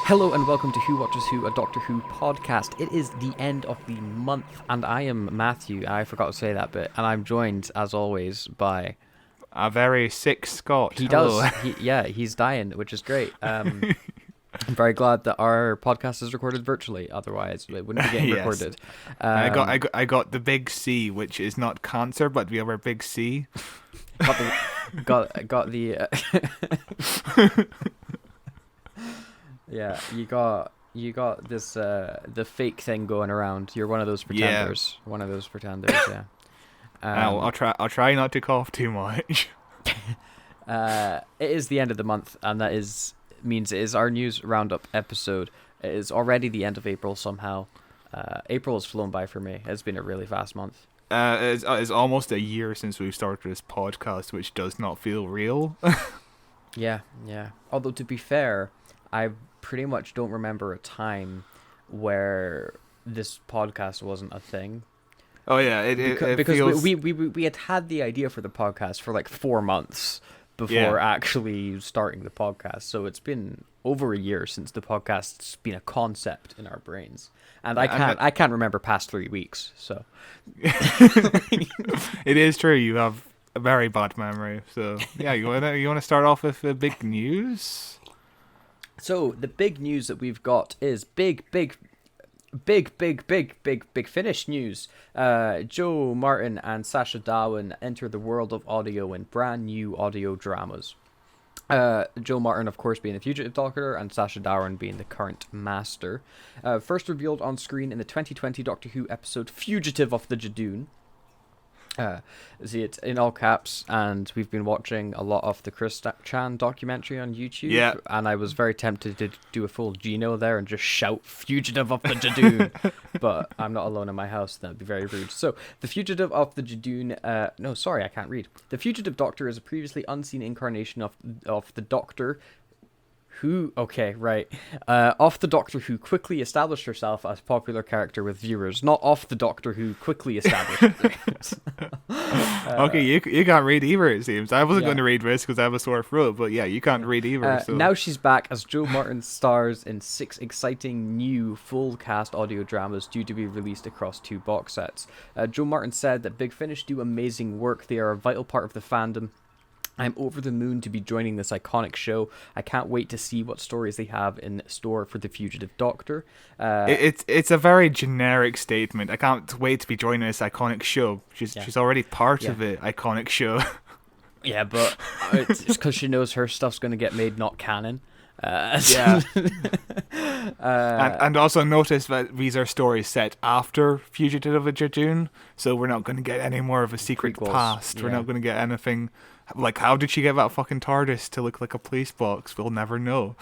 Hello and welcome to Who Watches Who, a Doctor Who podcast. It is the end of the month and I am Matthew. I forgot to say that bit. And I'm joined, as always, by... a very sick Scott. He does. He's dying, which is great. I'm very glad that our podcast is recorded virtually. Otherwise, it wouldn't be getting recorded. I got the big C, which is not cancer, but the other big C. Got the... Yeah, you got this the fake thing going around. You're one of those pretenders. Yeah. One of those pretenders. Yeah. I'll try not to cough too much. It is the end of the month, and that means it is our news roundup episode. It is already the end of April somehow. April has flown by for me. It's been a really fast month. It's almost a year since we started this podcast, which does not feel real. Yeah. Although to be fair, I pretty much don't remember a time where this podcast wasn't a thing. Oh yeah, it feels... we had the idea for the podcast for like 4 months before actually starting the podcast. So it's been over a year since the podcast's been a concept in our brains, and I can't remember past 3 weeks. So it is true. You have a very bad memory. So yeah, you wanna start off with the big news. So the big news that we've got is big Finish news. Joe Martin and Sacha Dhawan enter the world of audio in brand new audio dramas. Joe Martin, of course, being the Fugitive Doctor, and Sacha Dhawan being the current Master. First revealed on screen in the 2020 Doctor Who episode Fugitive of the Jadoon. See it in all caps, and we've been watching a lot of the Chris Chan documentary on YouTube, and I was very tempted to do a full Gino there and just shout Fugitive of the Jadoon, but I'm not alone in my house, that would be very rude. So, the Fugitive of the Jadoon, no, sorry, I can't read. The Fugitive Doctor is a previously unseen incarnation of the Doctor, of the Doctor who quickly established herself as a popular character with viewers, not off the Doctor who quickly established okay, you can't read either, it seems. I wasn't going to read this because I have a sore throat, but yeah, you can't read either. So. Now she's back as Joe Martin stars in 6 exciting new full cast audio dramas due to be released across 2 box sets. Joe Martin said that Big Finish do amazing work. They are a vital part of the fandom. I'm over the moon to be joining this iconic show. I can't wait to see what stories they have in store for the Fugitive Doctor. It's a very generic statement. I can't wait to be joining this iconic show. She's already part of the iconic show. Yeah, but it's because she knows her stuff's going to get made not canon. And also notice that these are stories set after Fugitive of the Jadoon, so we're not going to get any more of a secret prequels. Past. Yeah. We're not going to get anything like, how did she get that fucking TARDIS to look like a police box? We'll never know.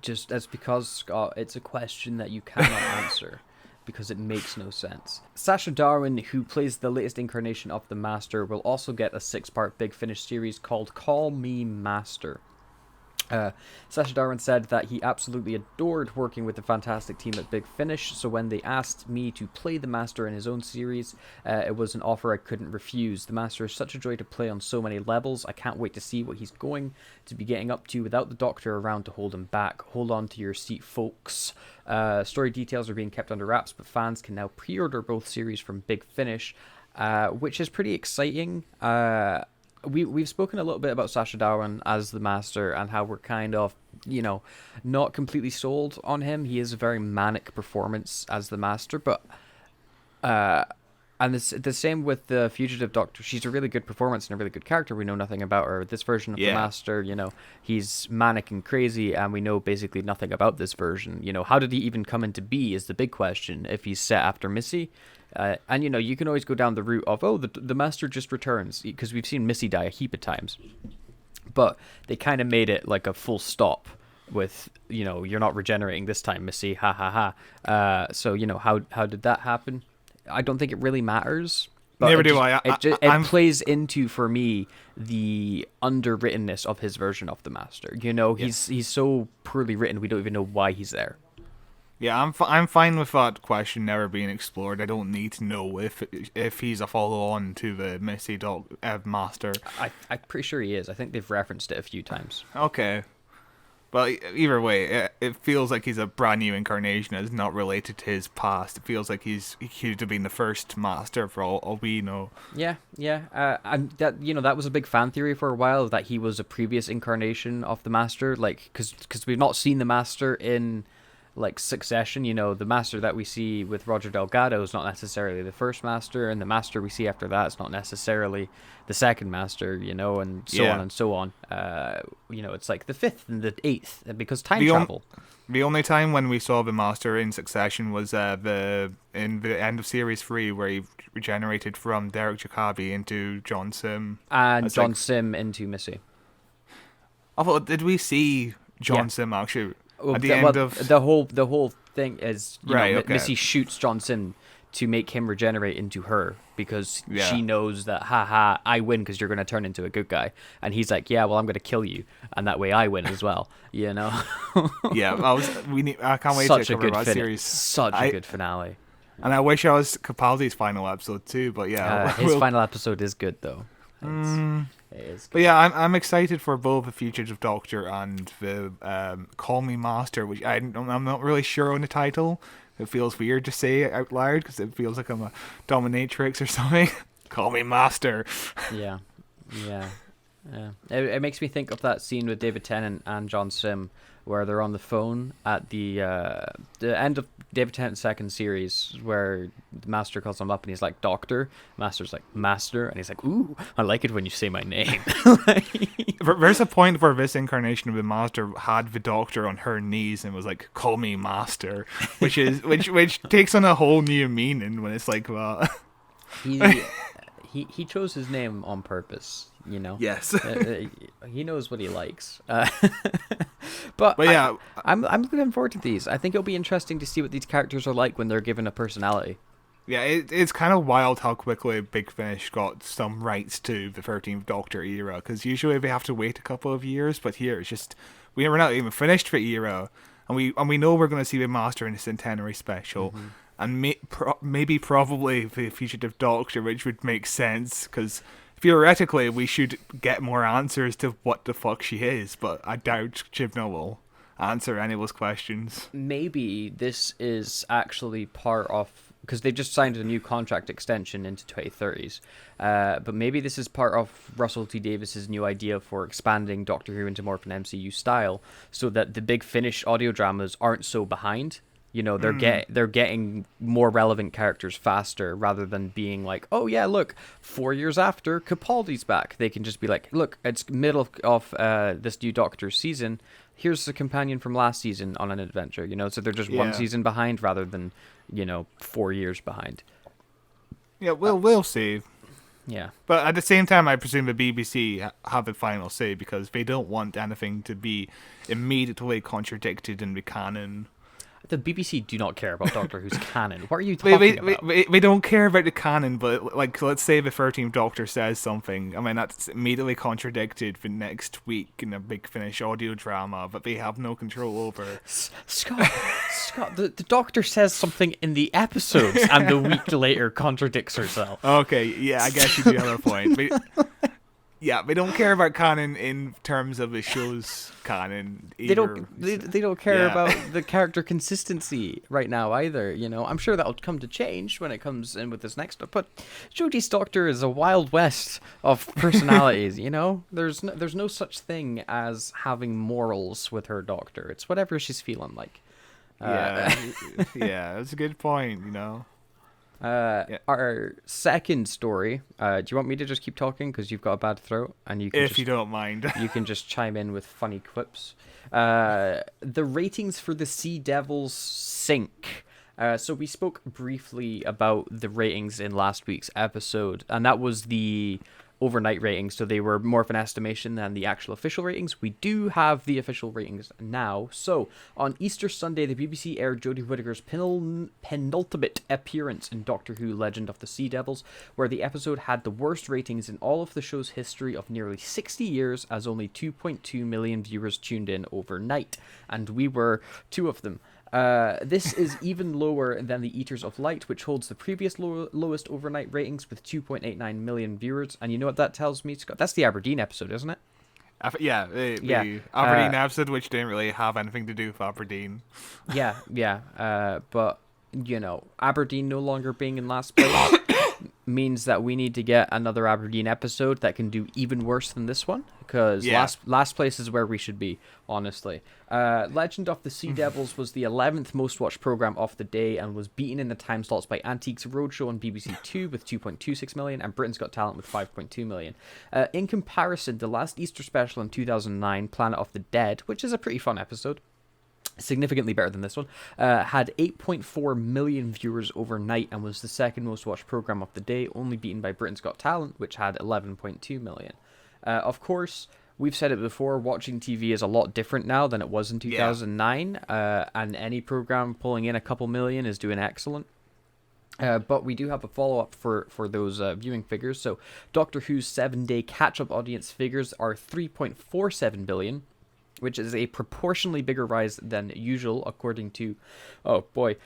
Just that's because, Scott, it's a question that you cannot answer because it makes no sense. Sacha Dhawan, who plays the latest incarnation of the Master, will also get a 6-part Big Finish series called Call Me Master. Sacha Dhawan said that he absolutely adored working with the fantastic team at Big Finish, so when they asked me to play the Master in his own series, it was an offer I couldn't refuse. The Master is such a joy to play on so many levels. I can't wait to see what he's going to be getting up to without the Doctor around to hold him back. Hold on to your seat, folks. Story details are being kept under wraps, but fans can now pre-order both series from Big Finish, which is pretty exciting. We've spoken a little bit about Sacha Dhawan as the Master and how we're kind of, not completely sold on him. He is a very manic performance as the Master, but and the same with the Fugitive Doctor. She's a really good performance and a really good character. We know nothing about her. This version of the Master, he's manic and crazy, and we know basically nothing about this version. How did he even come into be is the big question. If he's set after Missy. And you can always go down the route of the Master just returns, because we've seen Missy die a heap of times, but they kind of made it like a full stop with, you're not regenerating this time, Missy, ha ha ha. So, how did that happen? I don't think it really matters. But Never do I. It plays into, for me, the underwrittenness of his version of the Master. He's so poorly written, we don't even know why he's there. Yeah, I'm fine with that question never being explored. I don't need to know if he's a follow-on to the Missy Master. I'm pretty sure he is. I think they've referenced it a few times. Okay. Well, either way, it feels like he's a brand new incarnation. It's not related to his past. It feels like he could have been the first Master for all we know. Yeah. And that was a big fan theory for a while, that he was a previous incarnation of the Master. Like, because we've not seen the Master in succession. The Master that we see with Roger Delgado is not necessarily the first Master, and the Master we see after that is not necessarily the second Master, and so on and so on. It's like the fifth and the eighth, because time travel. The only time when we saw the Master in succession was in the end of Series 3, where he regenerated from Derek Jacobi into John Sim. And John Sim into Missy. Did we see John Sim actually? At the end of the whole thing is Missy shoots John Sim to make him regenerate into her, because she knows that I win because you're going to turn into a good guy, and he's like, yeah, well, I'm going to kill you, and that way I win as well. Yeah, I can't wait to cover that series. Such a good finale. And I wish I was Capaldi's final episode too, but his final episode is good though. But yeah, I'm excited for both the Fugitive Doctor and the Call Me Master, which I'm not really sure on the title. It feels weird to say it out loud because it feels like I'm a dominatrix or something. Call Me Master. Yeah. It makes me think of that scene with David Tennant and John Sim, where they're on the phone at the end of David Tennant's second series, where the Master calls him up and he's like, Doctor. Master's like, Master. And he's like, ooh, I like it when you say my name. There's a point where this incarnation of the Master had the Doctor on her knees and was like, call me Master, which takes on a whole new meaning when it's like, well... He chose his name on purpose, Yes. He knows what he likes. But yeah, I'm looking forward to these. I think it'll be interesting to see what these characters are like when they're given a personality. Yeah, it's kind of wild how quickly Big Finish got some rights to the 13th Doctor era, because usually they have to wait a couple of years, but here it's just we're not even finished the era, and we know we're going to see the Master in the Centenary special. Mm-hmm. And maybe probably the Fugitive Doctor, which would make sense, because theoretically we should get more answers to what the fuck she is, but I doubt Chibnall will answer any of those questions. Maybe this is actually part of... because they've just signed a new contract extension into 2030s, but maybe this is part of Russell T Davis's new idea for expanding Doctor Who into more of an MCU style, so that the Big Finish audio dramas aren't so behind. They're getting more relevant characters faster, rather than being like, oh yeah, look, 4 years after Capaldi's back. They can just be like, look, it's middle of this new Doctor season. Here's the companion from last season on an adventure. So they're just one season behind rather than 4 years behind. Yeah, we'll see. Yeah, but at the same time, I presume the BBC have the final say, because they don't want anything to be immediately contradicted in the canon. The BBC do not care about Doctor Who's canon. What are you talking about? We don't care about the canon, but let's say the 13th Doctor says something. I mean, that's immediately contradicted the next week in a Big Finish audio drama, but they have no control over. Scott, the Doctor says something in the episodes, and the week later contradicts herself. Okay, yeah, I guess you do have a point. Yeah, they don't care about canon in terms of the show's canon either. They don't care about the character consistency right now either. I'm sure that'll come to change when it comes in with this next. But Jodie's Doctor is a wild west of personalities. There's no such thing as having morals with her Doctor. It's whatever she's feeling like. Yeah, that's a good point. Our second story. Do you want me to just keep talking because you've got a bad throat, and you can you don't mind, you can just chime in with funny quips. The ratings for the Sea Devils sink. So we spoke briefly about the ratings in last week's episode, and that was the overnight ratings, so they were more of an estimation than the actual official ratings. We do have the official ratings now. So, on Easter Sunday, the BBC aired Jodie Whittaker's penultimate appearance in Doctor Who Legend of the Sea Devils, where the episode had the worst ratings in all of the show's history of nearly 60 years, as only 2.2 million viewers tuned in overnight, and we were two of them. This is even lower than the Eaters of Light, which holds the previous lowest overnight ratings with 2.89 million viewers. And you know what that tells me, Scott? That's the Aberdeen episode, isn't it? The Aberdeen episode, which didn't really have anything to do with Aberdeen. But, you know, Aberdeen no longer being in last place means that we need to get another Aberdeen episode that can do even worse than this one, because last place is where we should be, honestly. Legend of the Sea Devils was the 11th most watched program of the day and was beaten in the time slots by Antiques Roadshow on BBC Two with 2.26 million and Britain's Got Talent with 5.2 million. In comparison, the last Easter special in 2009, Planet of the Dead, which is a pretty fun episode, significantly better than this one, had 8.4 million viewers overnight and was the second most watched program of the day, only beaten by Britain's Got Talent, which had 11.2 million. Of course, we've said it before, watching TV is a lot different now than it was in 2009, and any program pulling in a couple million is doing excellent. But we do have a follow-up for those viewing figures. So Doctor Who's 7-day catch-up audience figures are 3.47 billion, which is a proportionally bigger rise than usual, according to, Lizzo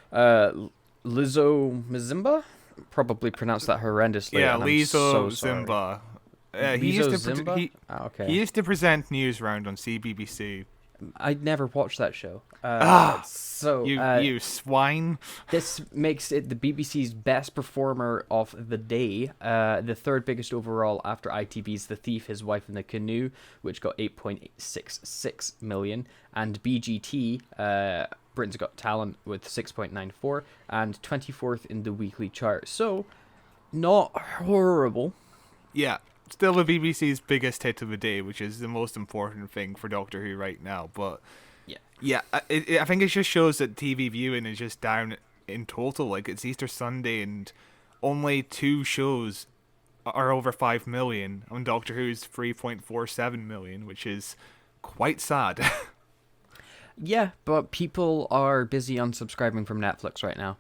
Mzimba? Probably pronounced that horrendously. Yeah, Lizzo Zimba. He used to present News Round on CBBC. I never watched that show. You swine. This makes it the BBC's best performer of the day, the third biggest overall after ITV's The Thief, His Wife and the Canoe, which got 8.66 million, and BGT, Britain's Got Talent, with 6.94, and 24th in the weekly chart. So, not horrible. Yeah. Still the BBC's biggest hit of the day, which is the most important thing for Doctor Who right now. But I think it just shows that TV viewing is just down in total. Like, it's Easter Sunday and only 2 shows are over 5 million, and Doctor Who's 3.47 million, which is quite sad. Yeah, but people are busy unsubscribing from Netflix right now.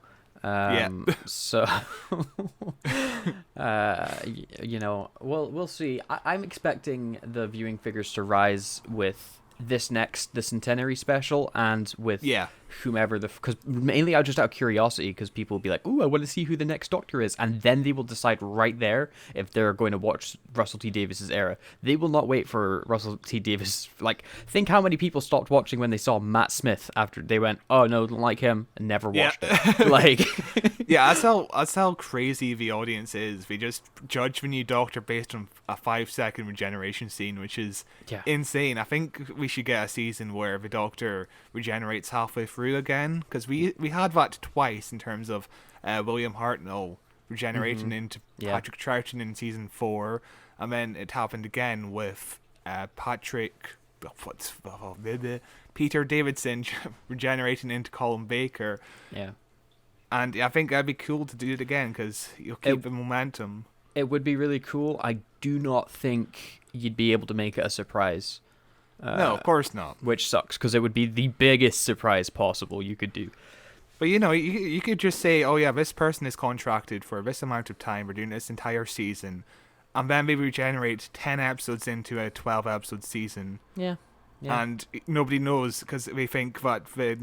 So, you know, we'll see. I'm expecting the viewing figures to rise with the centenary special and with whomever because mainly just out of curiosity, because people will be like, "Ooh, I want to see who the next Doctor is," and then they will decide right there if they're going to watch Russell T Davis's era. They will not wait for Russell T Davis. Like, think how many people stopped watching when they saw Matt Smith after they went, "Oh no, don't like him," and never watched it. Like, that's how crazy the audience is. They just judge the new Doctor based on a 5-second regeneration scene, which is insane. I think we should get a season where the Doctor regenerates halfway through again, because we had that twice in terms of William Hartnell regenerating into Patrick Troughton in season 4, and then it happened again with Peter Davidson regenerating into Colin Baker. And I think that'd be cool to do it again, because you'll keep the momentum. It would be really cool. I do not think you'd be able to make it a surprise. No, of course not. Which sucks, because it would be the biggest surprise possible you could do. But, you know, you could just say, oh yeah, this person is contracted for this amount of time, we're doing this entire season, and then maybe regenerate 10 episodes into a 12-episode season. Yeah. And nobody knows, because they think that the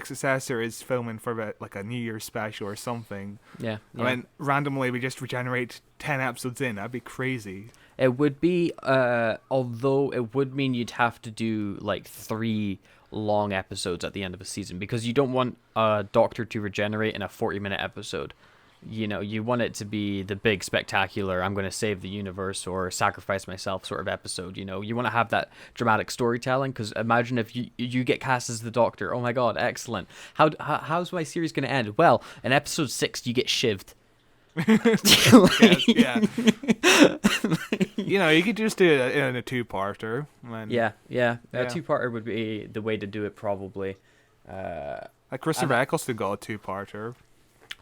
successor is filming for a New Year's special or something. And then randomly we just regenerate 10 episodes in. That'd be crazy. It would be, although it would mean you'd have to do 3 long episodes at the end of a season, because you don't want a Doctor to regenerate in a 40-minute episode. You know, you want it to be the big spectacular, I'm going to save the universe or sacrifice myself sort of episode. You know, you want to have that dramatic storytelling, because imagine if you get cast as the Doctor. Oh my god, excellent. How's my series going to end? Well, in episode 6 you get shivved. You know, you could just do it in a 2-parter. A 2-parter would be the way to do it, probably. Christopher Eccleston got a 2-parter.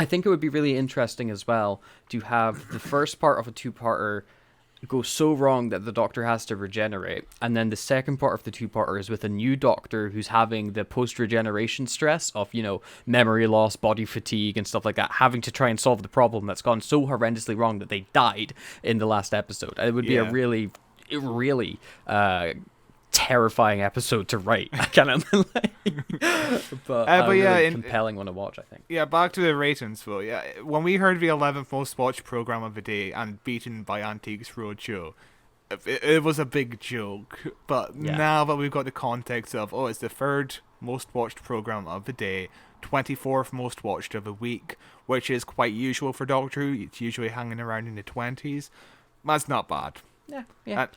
I think it would be really interesting as well to have the first part of a 2-parter go so wrong that the Doctor has to regenerate, and then the second part of the two-parter is with a new Doctor who's having the post-regeneration stress of, memory loss, body fatigue, and stuff like that, having to try and solve the problem that's gone so horrendously wrong that they died in the last episode. It would be a really, really terrifying episode to write. I cannot but a really compelling one to watch, I think. Yeah, back to the ratings, Phil. Yeah, when we heard the 11th most watched program of the day and beaten by Antiques Roadshow, it was a big joke. But now that we've got the context of, it's the third most watched program of the day, 24th most watched of the week, which is quite usual for Doctor Who. It's usually hanging around in the 20s. That's not bad. Yeah.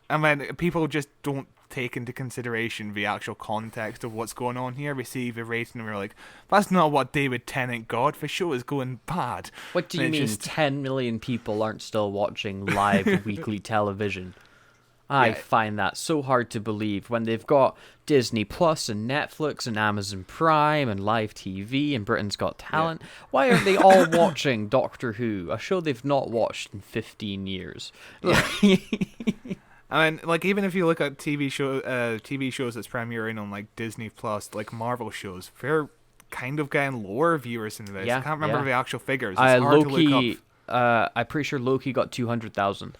I mean, people just don't take into consideration the actual context of what's going on here. We see the rating and we're like, that's not what David Tennant got. The show is going bad. What do you mean 10 million people aren't still watching live weekly television? I find that so hard to believe when they've got Disney Plus and Netflix and Amazon Prime and Live TV and Britain's Got Talent. Yeah. Why aren't they all watching Doctor Who, a show they've not watched in 15 years? Yeah. I mean, like, even if you look at TV shows that's premiering on, like, Disney Plus, like Marvel shows, they're kind of getting lower viewers in this. I can't remember the actual figures. It's hard Loki, to look up. I'm pretty sure Loki got 200,000.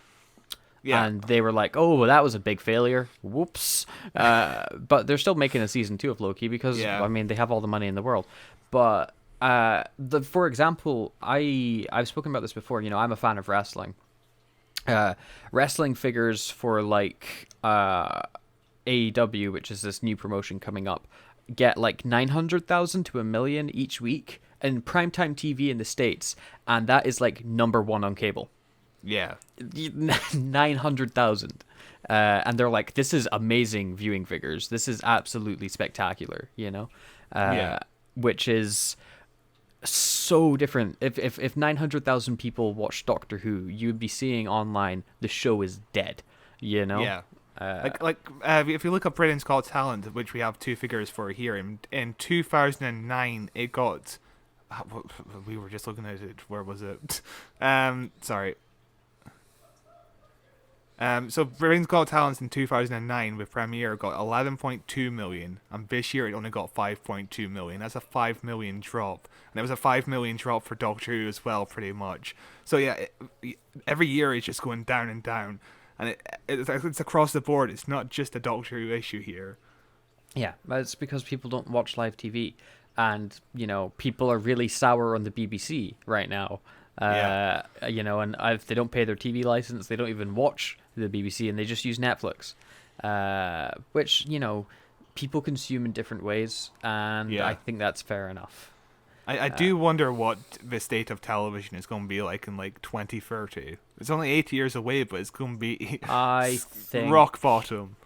Yeah. And they were like, oh, that was a big failure. Whoops. But they're still making a season 2 of Loki because, I mean, they have all the money in the world. But, for example, I've spoken about this before. I'm a fan of wrestling. Wrestling figures for, like, AEW, which is this new promotion coming up, get, like, 900,000 to 1 million each week in primetime TV in the States. And that is, like, number 1 on cable. Yeah. 900,000. And they're like, this is amazing viewing figures. This is absolutely spectacular, which is so different. If 900,000 people watch Doctor Who, you would be seeing online the show is dead, Yeah. If you look up Britain's Got Talent, which we have 2 figures for here, in 2009 it got... We were just looking at it. Where was it? Sorry. So Britain's Got Talent in 2009 with premiere got 11.2 million, and this year it only got 5.2 million. That's a 5 million drop, and it was a 5 million drop for Doctor Who as well, pretty much. So every year it's just going down and down, and it's across the board. It's not just a Doctor Who issue here. Yeah, but it's because people don't watch live TV, and people are really sour on the BBC right now. And if they don't pay their TV license, they don't even watch the BBC, and they just use Netflix, which people consume in different ways, and I think that's fair enough. I do wonder what the state of television is going to be like in like 2030. It's only 8 years away, but it's going to be I think rock bottom.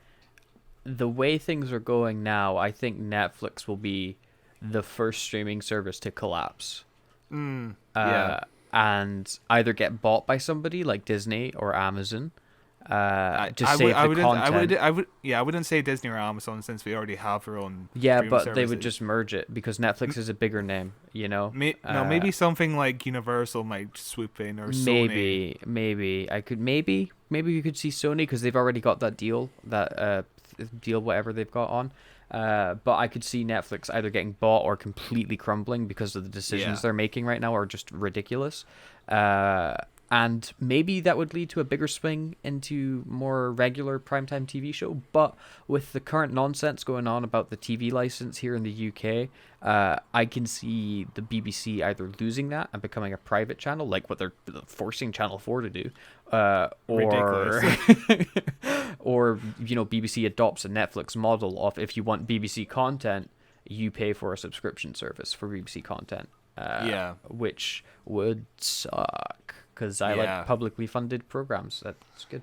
The way things are going now, I think Netflix will be the first streaming service to collapse. And either get bought by somebody like Disney or Amazon, save the content. I wouldn't say Disney or Amazon since we already have our own. Yeah, but services. They would just merge it because Netflix is a bigger name, maybe something like Universal might swoop in, or Sony. Maybe we could see Sony because they've already got that deal, whatever they've got on. But I could see Netflix either getting bought or completely crumbling because of the decisions they're making right now are just ridiculous. And maybe that would lead to a bigger swing into more regular primetime TV show. But with the current nonsense going on about the TV license here in the UK, I can see the BBC either losing that and becoming a private channel, like what they're forcing Channel 4 to do, or BBC adopts a Netflix model of if you want BBC content, you pay for a subscription service for BBC content. Which would suck because I like publicly funded programs. That's good.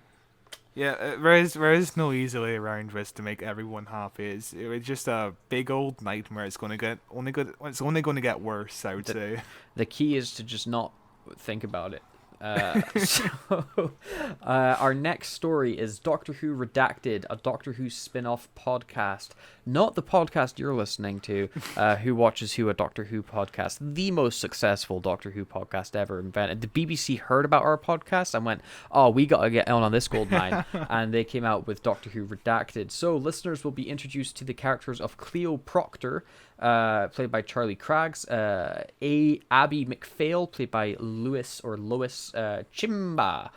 Yeah, there is no easy way around this to make everyone happy. It's just a big old nightmare. It's only going to get worse, I would say. The key is to just not think about it. Our next story is Doctor Who Redacted, a Doctor Who spin-off podcast. Not the podcast you're listening to, Who Watches Who, a Doctor Who podcast. The most successful Doctor Who podcast ever invented. The BBC heard about our podcast and went, oh, we got to get on this gold mine. And they came out with Doctor Who Redacted. So listeners will be introduced to the characters of Cleo Proctor, played by Charlie Craggs, Abby McPhail, played by Lois Chimba.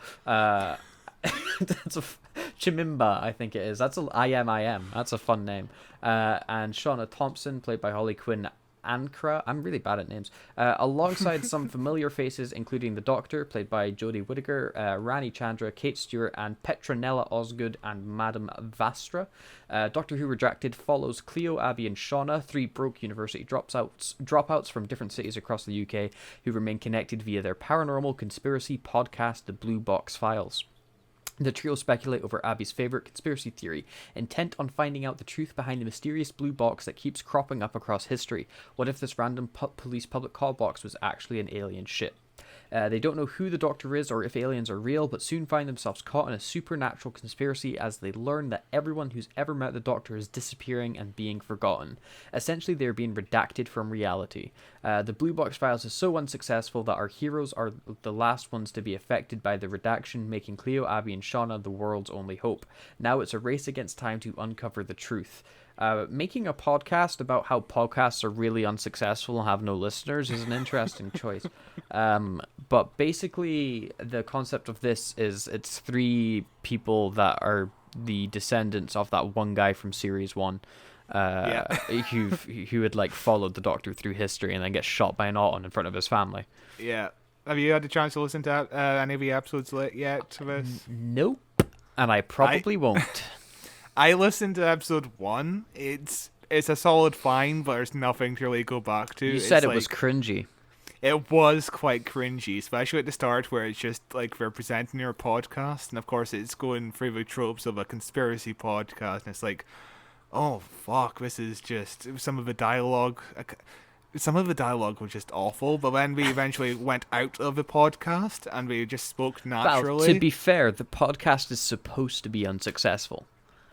Chimimba, I think it is. That's I am. That's a fun name. And Shauna Thompson, played by Holly Quinn Ankra. I'm really bad at names. Alongside some familiar faces, including the Doctor, played by Jodie Whittaker, Rani Chandra, Kate Stewart, and Petronella Osgood and Madame Vastra. Doctor Who Redacted follows Cleo, Abby, and Shauna, three broke university dropouts from different cities across the UK who remain connected via their paranormal conspiracy podcast, The Blue Box Files. The trio speculate over Abby's favourite conspiracy theory, intent on finding out the truth behind the mysterious blue box that keeps cropping up across history. What if this random police public call box was actually an alien ship? They don't know who the Doctor is or if aliens are real, but soon find themselves caught in a supernatural conspiracy as they learn that everyone who's ever met the Doctor is disappearing and being forgotten. Essentially, they're being redacted from reality. The Blue Box Files is so unsuccessful that our heroes are the last ones to be affected by the redaction, making Cleo, Abby, and Shauna the world's only hope. Now it's a race against time to uncover the truth. Making a podcast about how podcasts are really unsuccessful and have no listeners is an interesting choice. But basically, the concept of this is it's three people that are the descendants of that one guy from series 1. Who had like followed the Doctor through history and then gets shot by an Auton in front of his family. Yeah. Have you had a chance to listen to any of the episodes yet of this? Nope. And I probably won't. I listened to episode 1. It's a solid fine, but there's nothing to really go back to. You said it was cringy. It was quite cringy, especially at the start where it's just like they're presenting your podcast, and of course it's going through the tropes of a conspiracy podcast, and it's like, oh fuck, this is just some of the dialogue. Some of the dialogue was just awful, but then we eventually went out of the podcast and we just spoke naturally. Well, to be fair, the podcast is supposed to be unsuccessful.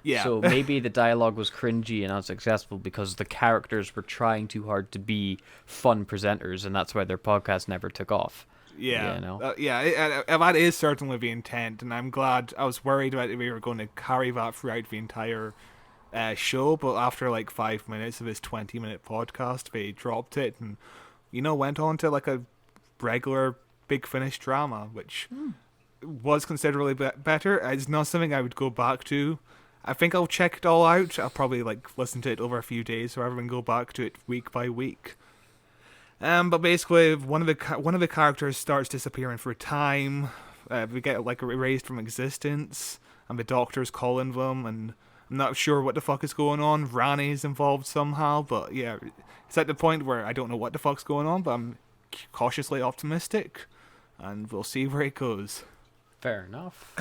Yeah. So maybe the dialogue was cringy and unsuccessful because the characters were trying too hard to be fun presenters, and that's why their podcast never took off. Yeah. You know? That is certainly the intent, and I'm glad. I was worried about if we were going to carry that throughout the entire show, but after like 5 minutes of this 20-minute podcast, they dropped it and, went on to like a regular Big Finish drama, which was considerably better. It's not something I would go back to. I think I'll check it all out. I'll probably listen to it over a few days rather than go back to it week by week. But basically, one of the characters starts disappearing for a time. We get erased from existence, and the Doctor's calling them, and I'm not sure what the fuck is going on. Rani's involved somehow, but yeah, it's at the point where I don't know what the fuck's going on, but I'm cautiously optimistic, and we'll see where it goes. Fair enough.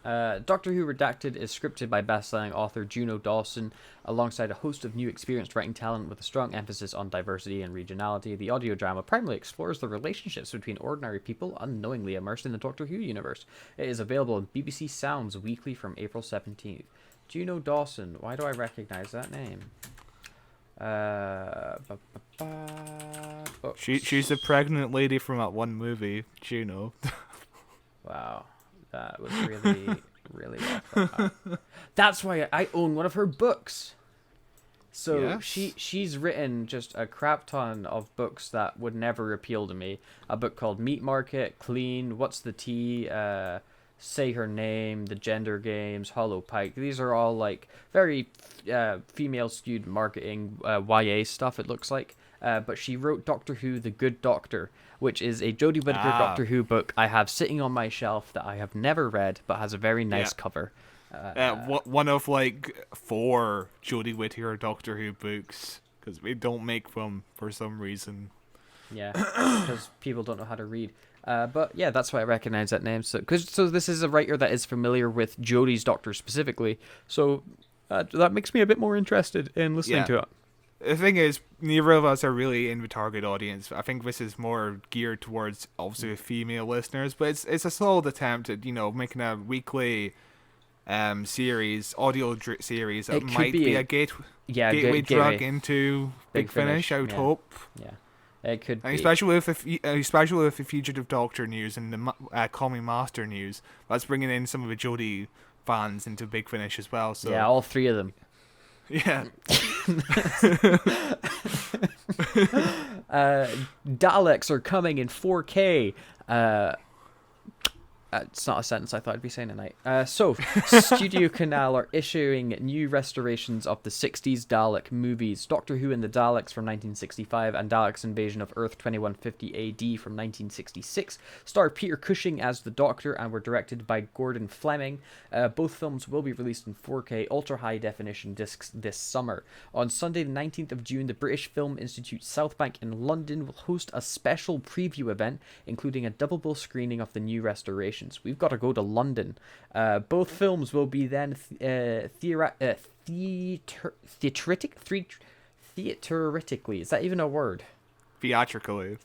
Doctor Who Redacted is scripted by best-selling author Juno Dawson, alongside a host of new experienced writing talent with a strong emphasis on diversity and regionality. The audio drama primarily explores the relationships between ordinary people unknowingly immersed in the Doctor Who universe. It is available on BBC Sounds weekly from April 17th. Juno Dawson, why do I recognize that name? She's the pregnant lady from that one movie, Juno. Wow. That was really, really well. That's why I own one of her books. So yes. She's written just a crap ton of books that would never appeal to me. A book called Meat Market, Clean, What's the Tea, Say Her Name, The Gender Games, Hollow Pike. These are all like very female-skewed marketing YA stuff, it looks like. But she wrote Doctor Who, The Good Doctor, which is a Jodie Whittaker Doctor Who book I have sitting on my shelf that I have never read, but has a very nice cover. One of like 4 Jodie Whittaker Doctor Who books, because we don't make them for some reason. Yeah, because people don't know how to read. But yeah, that's why I recognize that name. So this is a writer that is familiar with Jodie's Doctor specifically. So that makes me a bit more interested in listening to it. The thing is, neither of us are really in the target audience. I think this is more geared towards obviously female listeners, but it's a solid attempt at making a weekly series, series that It could might be a gateway drug into Big Finish. I would hope. Yeah, it could And be. especially with the Fugitive Doctor news and the Call Me Master news, that's bringing in some of the Jodie fans into Big Finish as well. So Yeah, all three of them. yeah. Daleks are coming in 4K. It's not a sentence I thought I'd be saying tonight. So, Studio Canal are issuing new restorations of the 60s Dalek movies. Doctor Who and the Daleks from 1965 and Daleks Invasion of Earth 2150 AD from 1966 star Peter Cushing as the Doctor and were directed by Gordon Fleming. Both films will be released in 4K Ultra High Definition discs this summer. On Sunday the 19th of June, the British Film Institute Southbank in London will host a special preview event, including a double bill screening of the new restoration. We've got to go to London. Both films will be then theatrically. Is that even a word? Theatrically,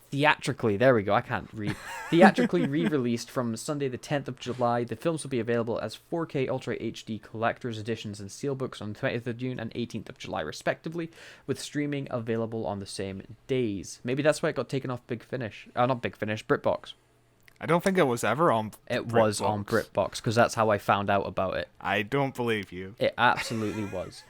there we go. I can't read. Theatrically re-released from Sunday the 10th of July. The films will be available as 4K Ultra HD Collector's Editions and Steelbooks on 20th of June and 18th of July, respectively, with streaming available on the same days. Maybe that's why it got taken off Big Finish. Not Big Finish, BritBox. I don't think it was ever on It was on BritBox, because that's how I found out about it. I don't believe you. It absolutely was.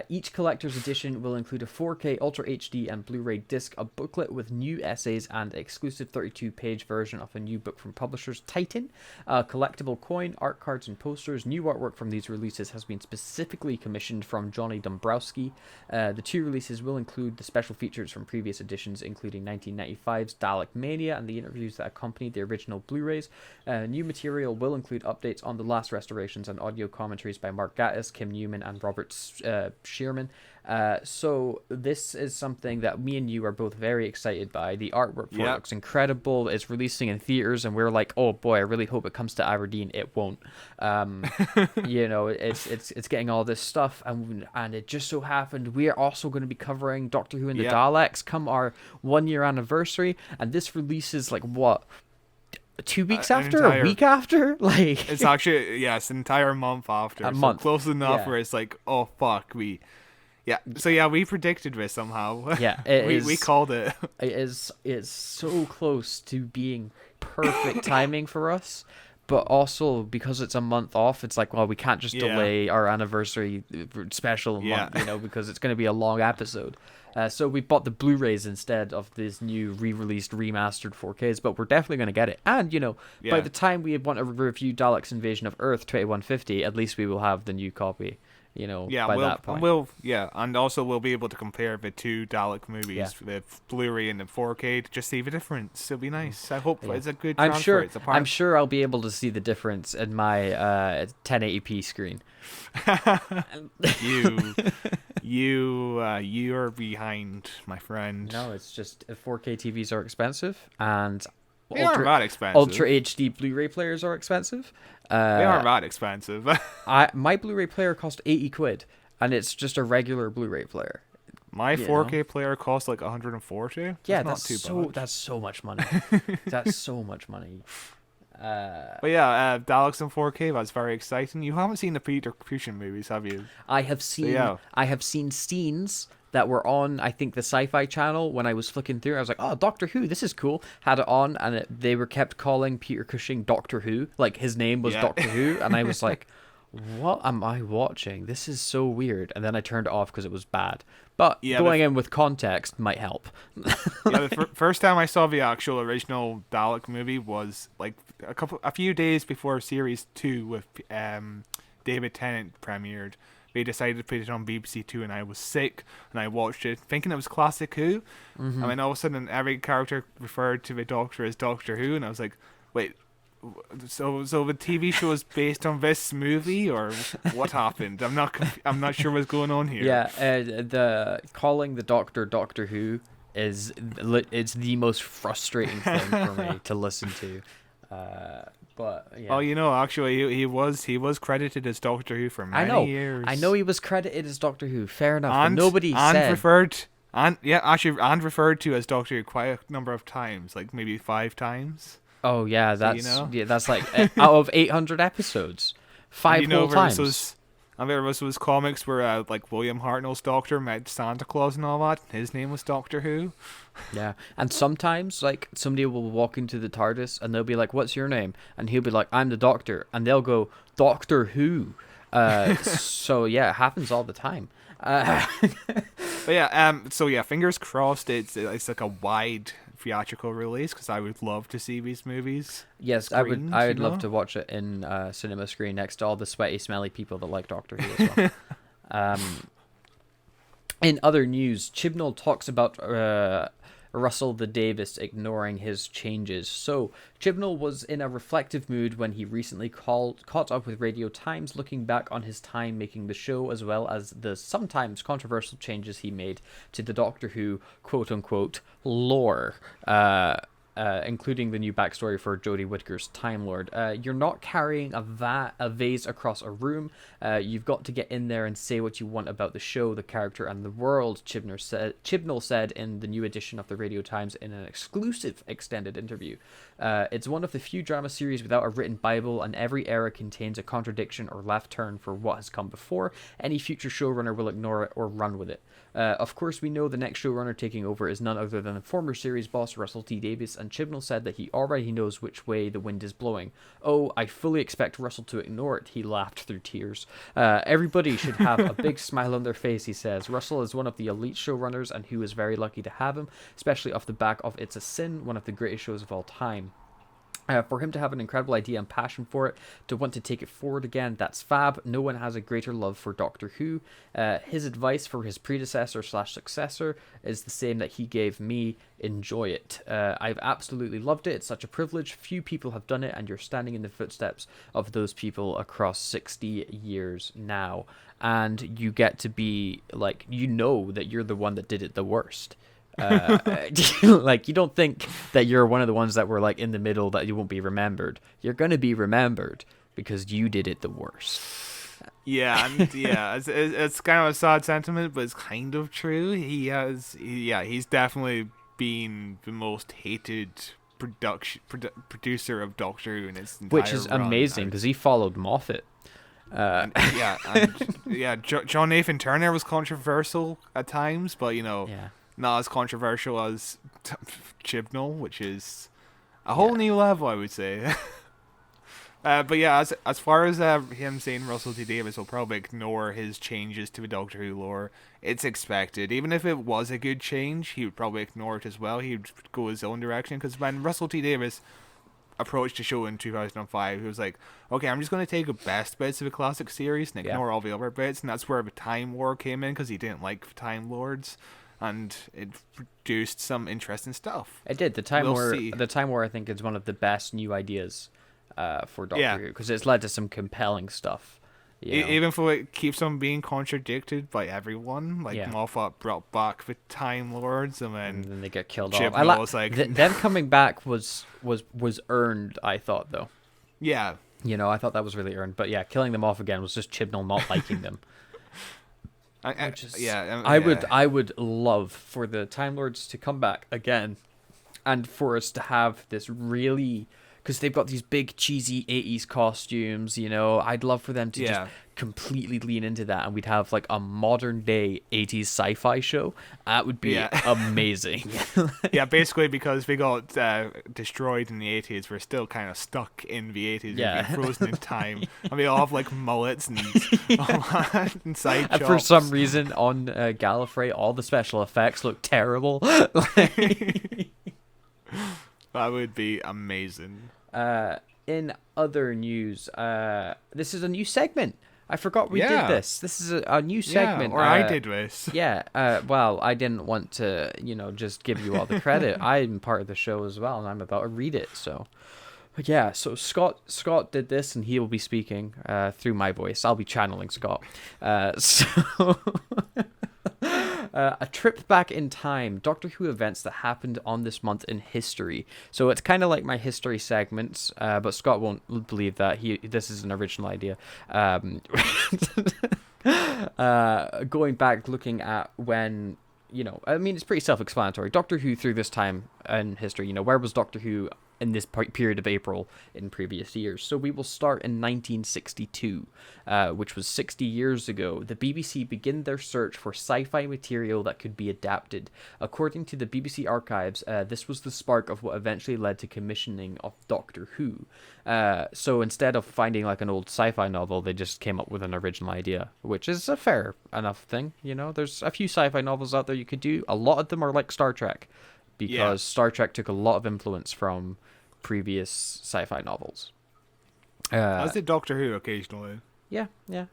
Each collector's edition will include a 4K Ultra HD and Blu-ray disc, a booklet with new essays, and exclusive 32-page version of a new book from publishers Titan, a collectible coin, art cards, and posters. New artwork from these releases has been specifically commissioned from Johnny Dombrowski. The two releases will include the special features from previous editions, including 1995's Dalek Mania and the interviews that accompanied the original Blu-rays. New material will include updates on the last restorations and audio commentaries by Mark Gatiss, Kim Newman, and Robert Shearman. So this is something that me and you are both very excited by. The artwork for it looks incredible. It's releasing in theaters, and we're like, oh boy, I really hope it comes to Aberdeen. It won't. It's getting all this stuff, and it just so happened we are also going to be covering Doctor Who and the Daleks come our 1-year anniversary, and this releases like what? 2 weeks after, a week after, like it's actually it's an entire month after. A month. Close enough where it's like, oh fuck, we predicted this somehow. Yeah, we called it. It's so close to being perfect timing for us, but also because it's a month off, it's like, well, we can't just delay our anniversary special month, because it's going to be a long episode. So we bought the Blu-rays instead of this new re-released remastered 4Ks, but we're definitely going to get it. And, by the time we want to review Dalek's Invasion of Earth 2150, at least we will have the new copy, by that point. And also we'll be able to compare the two Dalek movies, the Blu-ray and the 4K, to just see the difference. It'll be nice. I hope it's a good transfer. I'm sure I'll be able to see the difference in my 1080p screen. You're behind, my friend. No, it's just 4K TVs are expensive, and they aren't that expensive. Ultra HD Blu-ray players are expensive. They aren't that expensive. My Blu-ray player cost 80 quid, and it's just a regular Bluray player. My 4K player costs like 140. Yeah, that's not too bad. That's so much money. That's so much money. But Daleks in 4K, that's very exciting. You haven't seen the Peter Cushing movies, have you? I have seen scenes that were on, I think, the Sci-Fi Channel when I was flicking through. I was like, oh, Doctor Who, this is cool. Had it on, and they were kept calling Peter Cushing Doctor Who. Like, his name was Doctor Who, and I was like, what am I watching? This is so weird. And then I turned it off because it was bad. But going in with context might help. The first time I saw the actual original Dalek movie was like a few days before Series 2 with David Tennant premiered. They decided to put it on BBC Two, and I was sick, and I watched it thinking it was classic Who. And then all of a sudden every character referred to the Doctor as Doctor Who, and I was like, wait, so the TV show is based on this movie, or what happened? I'm not sure what's going on here. The calling the Doctor Doctor Who it's the most frustrating thing for me to listen to. But yeah. Oh, actually, he was credited as Doctor Who for many years. I know he was credited as Doctor Who. Fair enough. And but nobody said referred to as Doctor Who quite a number of times, like maybe 5 times. Oh yeah, So, that's like out of 800 episodes, 5 whole times. And there was comics where like William Hartnell's Doctor met Santa Claus and all that. His name was Doctor Who. Yeah, and sometimes like somebody will walk into the TARDIS and they'll be like, "What's your name?" And he'll be like, "I'm the Doctor," and they'll go, "Doctor Who." So yeah, it happens all the time. But yeah, fingers crossed. It's like a wide theatrical release because I would love to see these movies. Yes, screened, I would love to watch it in cinema screen next to all the sweaty, smelly people that like Doctor Who as well. In other news, Chibnall talks about Russell the Davis ignoring his changes. So, Chibnall was in a reflective mood when he recently caught up with Radio Times, looking back on his time making the show, as well as the sometimes controversial changes he made to the Doctor Who quote-unquote lore, including the new backstory for Jodie Whittaker's Time Lord. You're not carrying a vase across a room. You've got to get in there and say what you want about the show, the character, and the world, Chibnall said in the new edition of the Radio Times in an exclusive extended interview. It's one of the few drama series without a written Bible, and every era contains a contradiction or left turn for what has come before. Any future showrunner will ignore it or run with it. Of course, we know the next showrunner taking over is none other than the former series boss Russell T Davies, and Chibnall said that he already knows which way the wind is blowing. "Oh, I fully expect Russell to ignore it," he laughed through tears. "Everybody should have a big smile on their face," he says. "Russell is one of the elite showrunners, and Who is very lucky to have him, especially off the back of It's a Sin, one of the greatest shows of all time. For him to have an incredible idea and passion for it, to want to take it forward again, that's fab. No one has a greater love for Doctor Who. His advice for his predecessor/successor is the same that he gave me: enjoy it. I've absolutely loved it. It's such a privilege. Few people have done it, and you're standing in the footsteps of those people across 60 years now. And you get to be like, that you're the one that did it the worst. Like, you don't think that you're one of the ones that were like in the middle, that you won't be remembered. You're gonna be remembered because you did it the worst. It's kind of a sad sentiment, but it's kind of true. He's definitely been the most hated producer of Doctor Who in its entire Which is run. Amazing because he followed Moffat. John Nathan Turner was controversial at times, but not as controversial as Chibnall, which is a whole new level, I would say. But yeah, as far as him saying Russell T Davies will probably ignore his changes to the Doctor Who lore, it's expected. Even if it was a good change, he would probably ignore it as well. He'd go his own direction, because when Russell T Davies approached the show in 2005, he was like, okay, I'm just going to take the best bits of the classic series and ignore all the other bits, and that's where the Time War came in, because he didn't like Time Lords. And it produced some interesting stuff. It did. The Time War, I think, is one of the best new ideas for Doctor Who, because it's led to some compelling stuff. Even though it keeps on being contradicted by everyone, like Moffat brought back the Time Lords, and then they get killed off. Them coming back was earned, I thought, though. Yeah. I thought that was really earned. But yeah, killing them off again was just Chibnall not liking them. I would love for the Time Lords to come back again, and for us to have this really, because they've got these big cheesy 80s costumes, I'd love for them to just completely lean into that, and we'd have like a modern day 80s sci-fi show. That would be amazing. Basically, because we got destroyed in the 80s, we're still kind of stuck in the 80s. We've been frozen in time, and we all have like mullets and and side chops. And for some reason on Gallifrey, all the special effects look terrible. That would be amazing. In other news, this is a new segment. I forgot we did this. This is a new segment. I did this. Well, I didn't want to, just give you all the credit. I'm part of the show as well, and I'm about to read it. So, so Scott did this, and he will be speaking through my voice. I'll be channeling Scott. A trip back in time, Doctor Who events that happened on this month in history. So it's kind of like my history segments, but Scott won't believe that. This is an original idea. Going back, looking at when, I mean, it's pretty self-explanatory. Doctor Who through this time in history, where was Doctor Who in this period of April in previous years? So we will start in 1962, which was 60 years ago. The BBC began their search for sci-fi material that could be adapted. According to the BBC archives, this was the spark of what eventually led to commissioning of Doctor Who. So instead of finding like an old sci-fi novel, they just came up with an original idea, which is a fair enough thing. There's a few sci-fi novels out there you could do. A lot of them are like Star Trek, because Star Trek took a lot of influence from previous sci-fi novels. As did Doctor Who occasionally. Yeah. In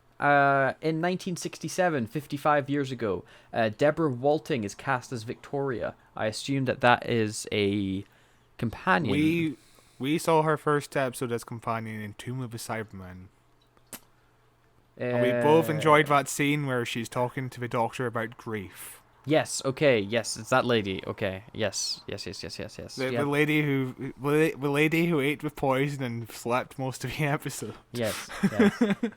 1967, 55 years ago, Deborah Walting is cast as Victoria. I assume that is a companion. We saw her first episode as companion in Tomb of the Cybermen. And we both enjoyed that scene where she's talking to the Doctor about grief. Yes. Okay. Yes, it's that lady. Okay. Yes. The lady who ate with poison and slept most of the episode. Yes.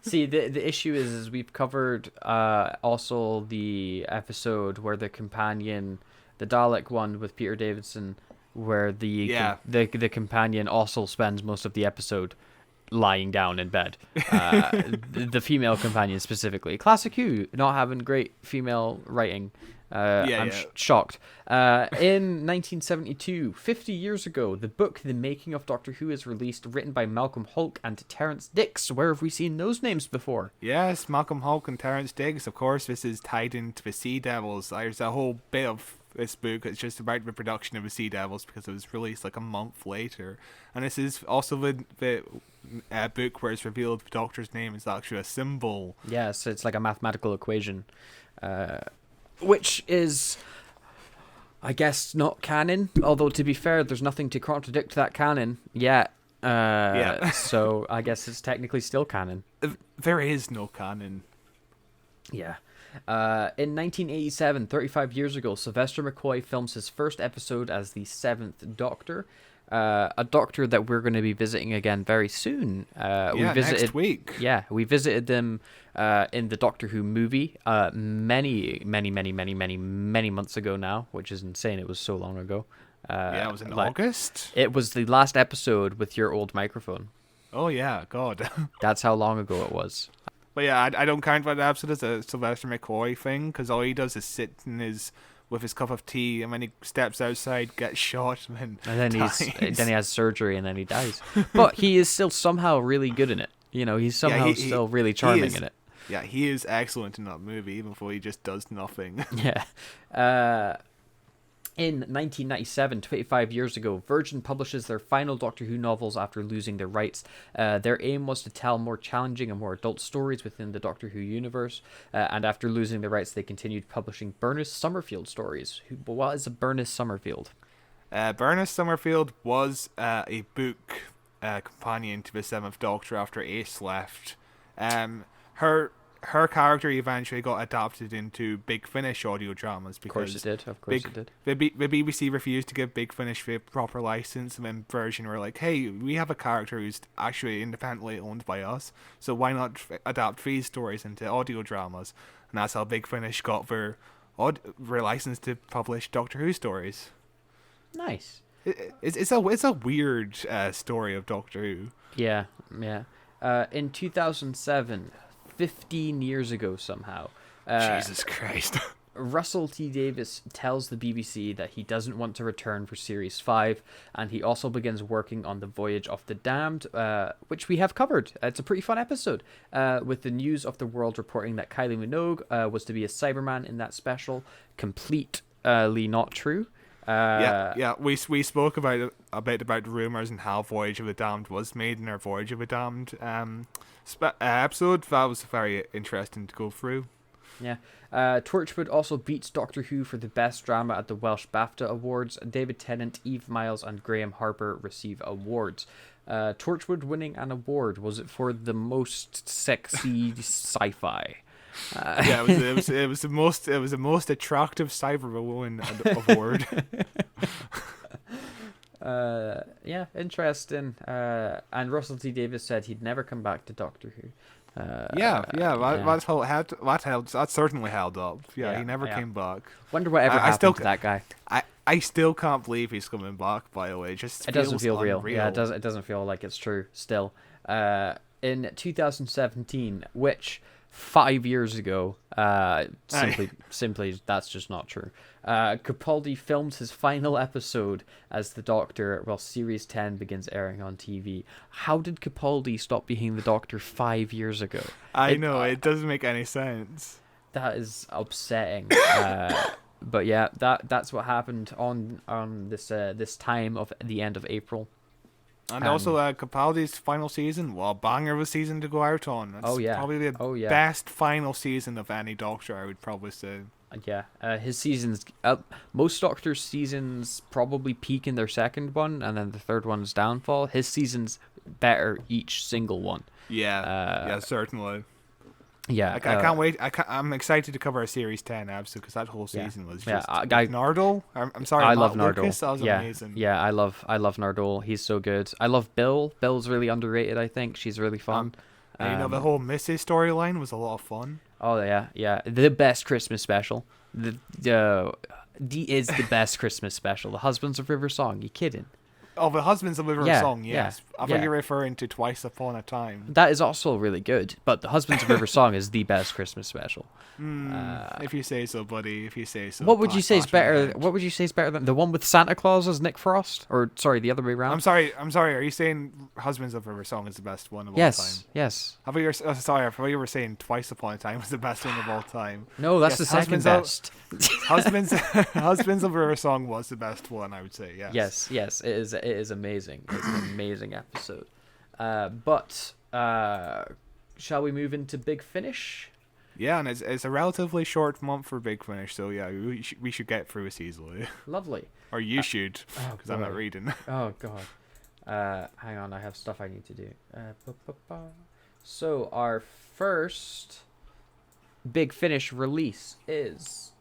See, the issue is we've covered also the episode where the companion, the Dalek one with Peter Davidson, where the companion also spends most of the episode lying down in bed. The female companion specifically. Classic Who not having great female writing. I'm shocked. In 1972, 50 years ago, the book The Making of Doctor Who is released, written by Malcolm Hulke and Terence Dicks. Where have we seen those names before? Yes, Malcolm Hulke and Terence Dicks. Of course, this is tied into the Sea Devils. There's a whole bit of this book that's just about the production of the Sea Devils because it was released like a month later. And this is also the book where it's revealed the Doctor's name is actually a symbol. Yes, it's like a mathematical equation. Which is, I guess, not canon. Although, to be fair, there's nothing to contradict that canon yet. So, I guess it's technically still canon. There is no canon. Yeah. In 1987, 35 years ago, Sylvester McCoy films his first episode as the 7th Doctor. A Doctor that we're going to be visiting again very soon. Next week. Yeah, we visited them in the Doctor Who movie many months ago now, which is insane. It was so long ago. It was in August. It was the last episode with your old microphone. Oh yeah, God. That's how long ago it was. But yeah, I don't count that episode as a Sylvester McCoy thing, because all he does is sit with his cup of tea, and when he steps outside, gets shot, and then he has surgery, and then he dies. But he is still somehow really good in it. He's somehow still really charming in it. Yeah, he is excellent in that movie, even though he just does nothing. Yeah. In 1997, 25 years ago, Virgin publishes their final Doctor Who novels after losing their rights. Their aim was to tell more challenging and more adult stories within the Doctor Who universe. And after losing the rights, they continued publishing Berners Summerfield stories. What is a Berners Summerfield? Berners Summerfield was a book companion to the 7th Doctor after Ace left. Her character eventually got adapted into Big Finish audio dramas because of course it did. The BBC refused to give Big Finish the proper license, and then Virgin were like, "Hey, we have a character who's actually independently owned by us, so why not adapt these stories into audio dramas?" And that's how Big Finish got their license to publish Doctor Who stories. Nice. It's a weird story of Doctor Who. Yeah. In 2007. 15 years ago somehow. Jesus Christ. Russell T Davies tells the BBC that he doesn't want to return for Series 5, and he also begins working on The Voyage of the Damned, which we have covered. It's a pretty fun episode, with the News of the World reporting that Kylie Minogue was to be a Cyberman in that special. Completely not true. We spoke a bit about rumors and how Voyage of the Damned was made in our Voyage of the Damned episode. That was very interesting to go through. Yeah. Torchwood also beats Doctor Who for the best drama at the Welsh BAFTA Awards. David Tennant, Eve Miles, and Graham Harper receive awards. Torchwood winning an award, was it for the most sexy sci-fi? Yeah, it was the most attractive Cyberwoman award. Yeah, interesting. And Russell T Davies said he'd never come back to Doctor Who. Yeah, Yeah, that certainly held up. Yeah, yeah, he never yeah. came back. Wonder what ever I still happened to that guy. I still can't believe he's coming back. By the way, it just It doesn't feels feel real. unreal. Yeah, it doesn't feel like it's true still. In 2017, which 5 years ago, simply that's just not true. Capaldi filmed his final episode as the Doctor while Series 10 begins airing on TV. How did Capaldi stop being the Doctor 5 years ago? I know it doesn't make any sense. That is upsetting. But yeah, that's what happened on this time of the end of April. And also, Capaldi's final season, well, banger of a season to go out on. It's probably the best final season of any Doctor, I would probably say. Yeah, his seasons, most Doctor's seasons probably peak in their second one, and then the third one's downfall. His season's better each single one. Yeah, certainly. Yeah, I can't wait. I'm excited to cover a Series 10 episode because that whole season was just Nardole. I'm sorry, I love Nardole. Lucas, that was amazing. Yeah, I love Nardole. He's so good. I love Bill. Bill's really underrated. I think she's really fun. And, the whole Mrs. storyline was a lot of fun. Oh yeah, the best Christmas special. The is the best Christmas special. The Husbands of River Song. You kidding? Oh, the Husbands of River Song, yes. I think you're referring to Twice Upon a Time. That is also really good, but the Husbands of River Song is the best Christmas special. If you say so, buddy. If you say so. What would you say is better? What would you say is better than the one with Santa Claus as Nick Frost? Or sorry, the other way around. I'm sorry. Are you saying Husbands of River Song is the best one of all time? Yes. I thought you were saying Twice Upon a Time was the best one of all time. No, that's the second best. Husbands of River Song was the best one, I would say. Yes. Yes. It is amazing. It's an amazing episode. But shall we move into Big Finish? Yeah, and it's a relatively short month for Big Finish, so yeah, we should get through this easily. Lovely. Or you should, because I'm not reading. Oh god. Hang on, I have stuff I need to do. So our first Big Finish release is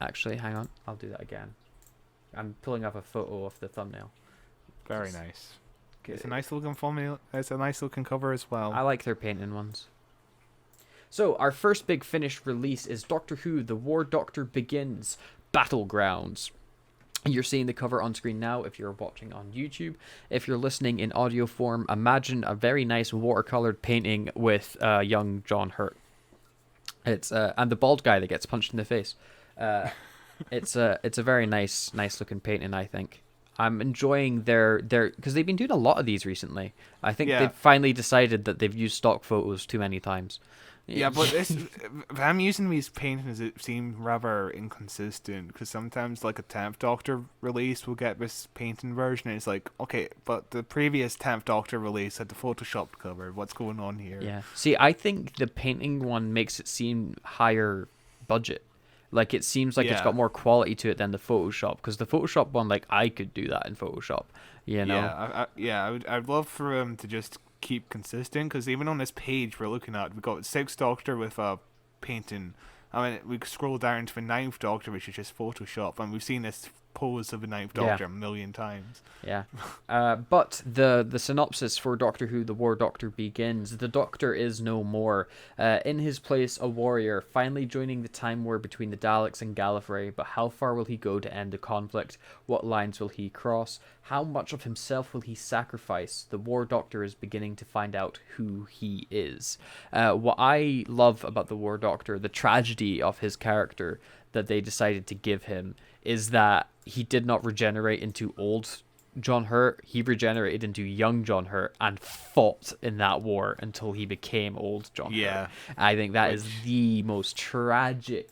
actually, hang on, I'll do that again. I'm pulling up a photo of the thumbnail. Very nice. It's a nice looking thumbnail. It's a nice looking cover as well. I like their painting ones. So our first Big Finish release is Doctor Who: The War Doctor Begins Battlegrounds. You're seeing the cover on screen now if you're watching on YouTube. If you're listening in audio form, imagine a very nice watercolored painting with young John Hurt. It's and the bald guy that gets punched in the face. It's a very nice looking painting, I think. I'm enjoying their because they've been doing a lot of these recently. I think they've finally decided that they've used stock photos too many times. Yeah, but I'm using these paintings, it seems rather inconsistent because sometimes like a 10th Doctor release will get this painting version and it's like, okay, but the previous 10th Doctor release had the photoshopped cover. What's going on here? Yeah. See, I think the painting one makes it seem higher budget. Like, it seems like it's got more quality to it than the Photoshop. Because the Photoshop one, like, I could do that in Photoshop, you know? I'd love for him to just keep consistent. Because even on this page we're looking at, we've got 6th Doctor with a painting. I mean, we scroll down to the 9th Doctor, which is just Photoshop. And we've seen this pose of the 9th Doctor a million times. Yeah. But the synopsis for Doctor Who: The War Doctor begins. The Doctor is no more. In his place, a warrior, finally joining the time war between the Daleks and Gallifrey. But how far will he go to end the conflict? What lines will he cross? How much of himself will he sacrifice? The War Doctor is beginning to find out who he is. What I love about the War Doctor, the tragedy of his character that they decided to give him, is that he did not regenerate into old John Hurt. He regenerated into young John Hurt and fought in that war until he became old John Hurt. I think that is the most tragic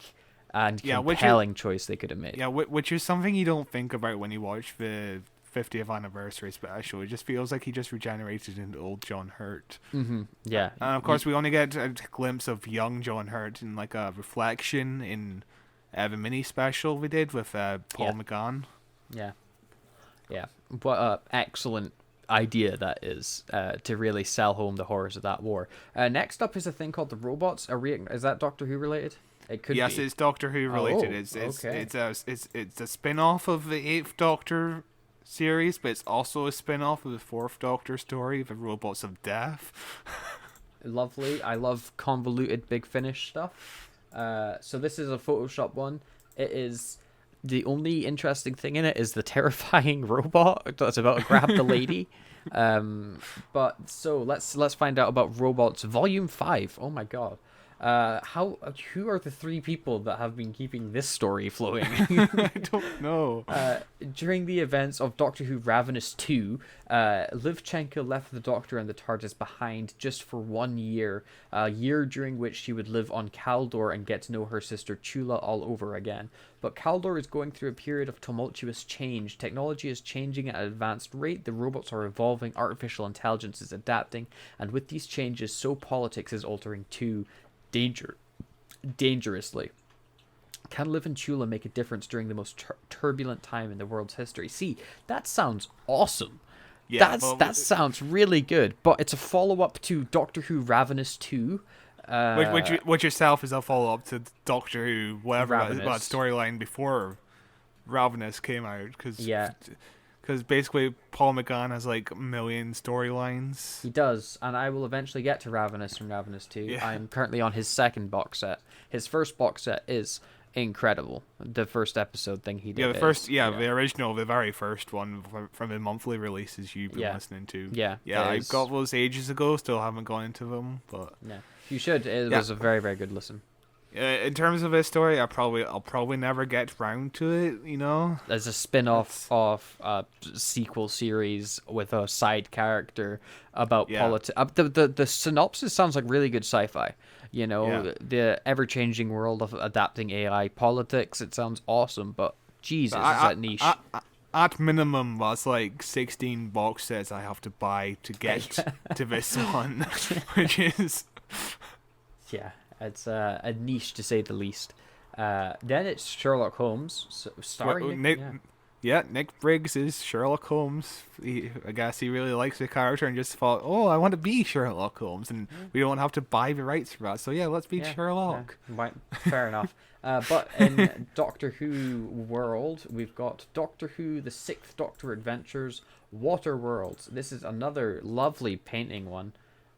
and compelling choice they could have made. Yeah, which is something you don't think about when you watch the 50th anniversary special. It just feels like he just regenerated into old John Hurt. Mm-hmm. Yeah. And of course, we only get a glimpse of young John Hurt in like a reflection in the mini special we did with Paul McGann. Yeah. What a excellent idea that is, to really sell home the horrors of that war. Next up is a thing called the robots. Is that Doctor Who related? It could Yes, be. it's Doctor Who related. Oh, okay. It's a spin-off of the Eighth Doctor series, but it's also a spin-off of the Fourth Doctor story, The Robots of Death. Lovely. I love convoluted Big Finish stuff. So this is a Photoshop one. It is, the only interesting thing in it is the terrifying robot that's about to grab the lady. But so let's find out about Robots Volume 5. Oh my god. Who are the three people that have been keeping this story flowing? I don't know. During the events of Doctor Who Ravenous 2, Livchenko left the Doctor and the TARDIS behind just for 1 year, a year during which she would live on Kaldor and get to know her sister Chula all over again. But Kaldor is going through a period of tumultuous change. Technology is changing at an advanced rate, the robots are evolving, artificial intelligence is adapting, and with these changes, so politics is altering too. Dangerously. Can Liv and Chula make a difference during the most turbulent time in the world's history? See, that sounds awesome. Yeah, that sounds really good. But it's a follow-up to Doctor Who Ravenous 2. Which yourself is a follow-up to Doctor Who, whatever that storyline before Ravenous came out. Because basically Paul McGann has like a million storylines. He does, and I will eventually get to Ravenous from Ravenous 2. Yeah. I'm currently on his second box set. His first box set is incredible. The first episode thing he did. The original, the very first one from the monthly releases you've been listening to. Yeah. I got those ages ago, still haven't gone into them, but yeah. You should. It was a very, very good listen. In terms of this story, I'll probably never get round to it, you know. As a spin-off of a sequel series with a side character about politics. The synopsis sounds like really good sci-fi. You know, the ever-changing world of adapting AI politics. It sounds awesome, but Jesus, is that niche. At minimum, that's like 16 box sets I have to buy to get to this one, which is... Yeah. It's a niche to say the least. Then it's Sherlock Holmes, starring Nick Briggs is Sherlock Holmes. I guess he really likes the character and just thought, oh, I want to be Sherlock Holmes, and we don't have to buy the rights for that. So yeah, let's be Sherlock. Yeah. Fair enough. But in Doctor Who world, we've got Doctor Who: The Sixth Doctor Adventures, Water Worlds. This is another lovely painting one.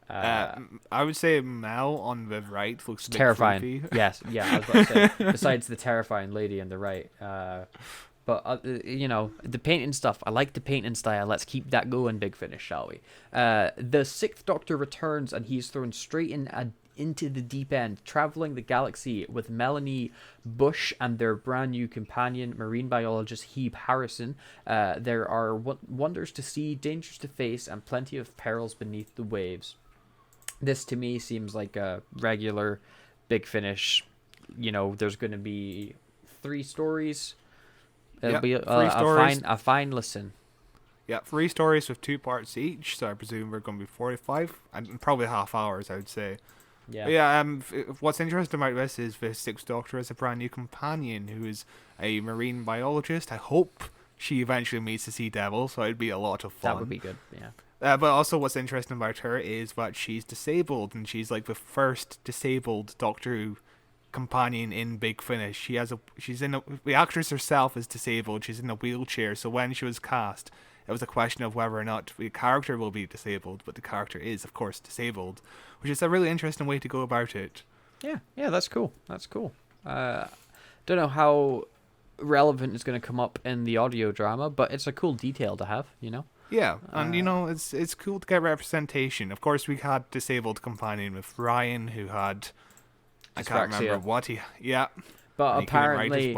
I would say Mel on the right looks a bit terrifying. Creepy. Yes, yeah. I was about to say, besides the terrifying lady on the right, but you know, the painting stuff. I like the painting style. Let's keep that going, Big Finish, shall we? The Sixth Doctor returns, and he's thrown straight into the deep end, traveling the galaxy with Melanie Bush and their brand new companion, marine biologist Hebe Harrison. There are wonders to see, dangers to face, and plenty of perils beneath the waves. This to me seems like a regular Big Finish. You know, there's going to be 3 stories. It'll be a fine listen. Yeah, 3 stories with 2 parts each. So I presume we're going to be 45 and probably half hours, I would say. Yeah. What's interesting about this is the Sixth Doctor is a brand new companion who is a marine biologist. I hope she eventually meets the Sea Devil, so it'd be a lot of fun. That would be good. Yeah. But also what's interesting about her is that she's disabled, and she's like the first disabled Doctor Who companion in Big Finish. The actress herself is disabled. She's in a wheelchair, so when she was cast, it was a question of whether or not the character will be disabled, but the character is, of course, disabled, which is a really interesting way to go about it. Yeah, that's cool. Don't know how relevant it's going to come up in the audio drama, but it's a cool detail to have, you know? Yeah, and you know, it's cool to get representation. Of course, we had disabled companion with Ryan, who had I can't remember what he but apparently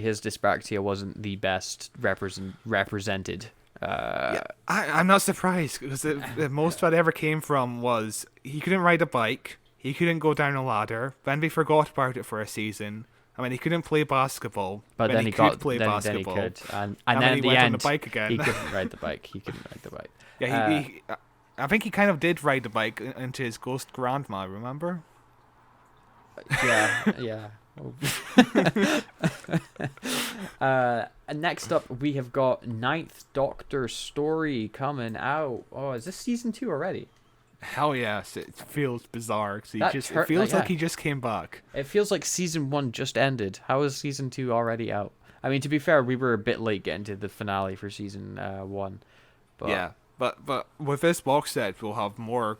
his dyspraxia wasn't the best represented. I'm not surprised, because the most that ever came from was he couldn't ride a bike, he couldn't go down a ladder, then they forgot about it for a season. I mean, he couldn't play basketball, but then he could play basketball. Then he could, and then he went on the bike again. He couldn't ride the bike. Yeah, I think he kind of did ride the bike into his ghost grandma. Remember? Yeah. next up, we have got Ninth Doctor story coming out. Oh, is this season 2 already? Hell yes, it feels bizarre. 'Cause it feels yeah. like he just came back. It feels like season 1 just ended. How is season 2 already out? I mean, to be fair, we were a bit late getting to the finale for season 1. But Yeah, but with this box set, we'll have more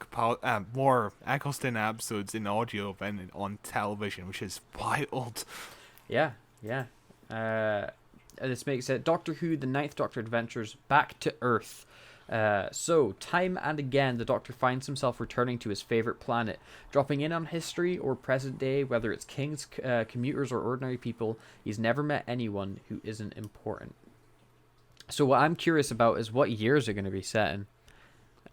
Eccleston episodes in audio than on television, which is wild. yeah. This makes it Doctor Who: The Ninth Doctor Adventures Back to Earth. So, time and again, the Doctor finds himself returning to his favorite planet, dropping in on history or present day, whether it's kings, commuters, or ordinary people. He's never met anyone who isn't important. So, what I'm curious about is what years are going to be set in.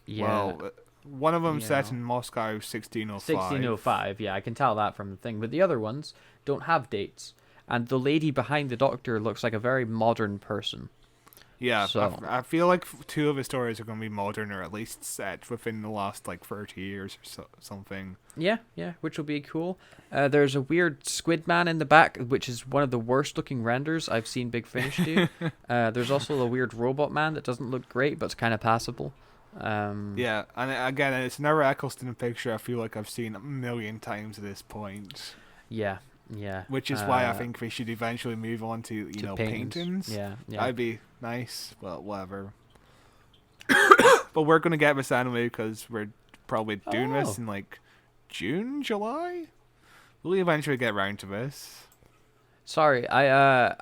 Yeah. Well, one of them set in Moscow 1605. 1605, yeah, I can tell that from the thing. But the other ones don't have dates. And the lady behind the Doctor looks like a very modern person. Yeah, so, I feel like 2 of his stories are going to be modern, or at least set within the last 30 years or something. Yeah, which will be cool. There's a weird squid man in the back, which is one of the worst looking renders I've seen Big Finish do. There's also a weird robot man that doesn't look great, but it's kind of passable. Yeah, and again, it's another Eccleston picture I feel like I've seen a million times at this point. Yeah. Which is why I think we should eventually move on to paintings. Yeah. That'd be nice, but whatever. But we're gonna get this anime because we're probably doing this in June, July. We'll eventually get around to this. Sorry, I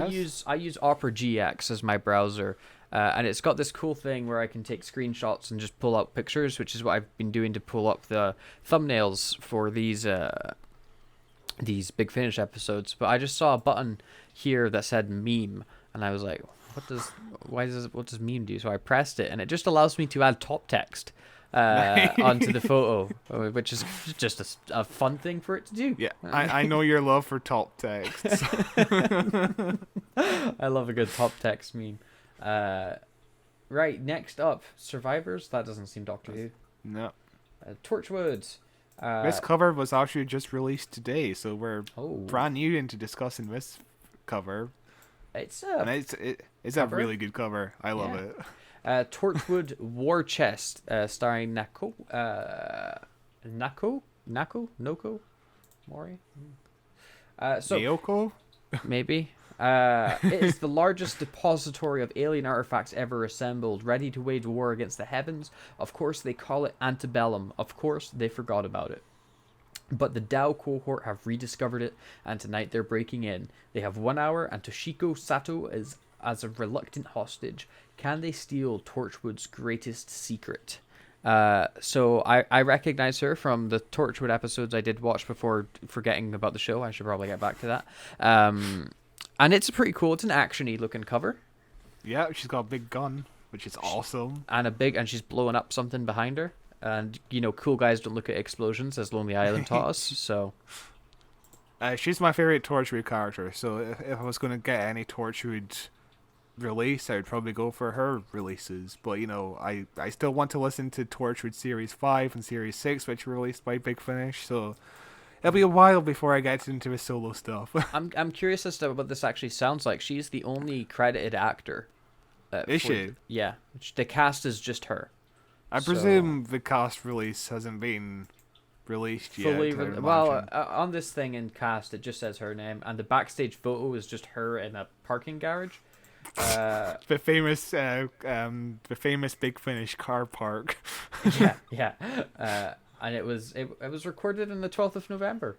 use Opera GX as my browser. And it's got this cool thing where I can take screenshots and just pull up pictures, which is what I've been doing to pull up the thumbnails for these Big Finish episodes. But I just saw a button here that said meme, and I was like, what does meme do? So I pressed it, and it just allows me to add top text onto the photo, which is just a fun thing for it to do. Yeah, I know your love for top text. I love a good top text meme. Right, next up, Survivors. That doesn't seem Doctor Who. No. Torchwood. This cover was actually just released today, so we're brand new into discussing this cover. It's a really good cover. I love it. Torchwood War Chest, starring Noko Mori. Naoko? Maybe. It is the largest depository of alien artifacts ever assembled, ready to wage war against the heavens. Of course, they call it Antebellum. Of course, they forgot about it. But the Dao cohort have rediscovered it, and tonight they're breaking in. They have 1 hour, and Toshiko Sato is as a reluctant hostage. Can they steal Torchwood's greatest secret? So I recognize her from the Torchwood episodes I did watch before forgetting about the show. I should probably get back to that. And it's pretty cool. It's an action-y looking cover. Yeah, she's got a big gun, which is awesome. And she's blowing up something behind her. And, cool guys don't look at explosions, as Lonely Island taught us, so... She's my favorite Torchwood character, so if I was going to get any Torchwood release, I would probably go for her releases. But, I still want to listen to Torchwood Series 5 and Series 6, which were released by Big Finish, so... It'll be a while before I get into his solo stuff. I'm curious as to what this actually sounds like. She's the only credited actor. Is she? Yeah. The cast is just her. I presume the cast release hasn't been released yet. On this thing in cast, it just says her name, and the backstage photo is just her in a parking garage. The famous Big Finish car park. Yeah. And it was recorded on the 12th of November.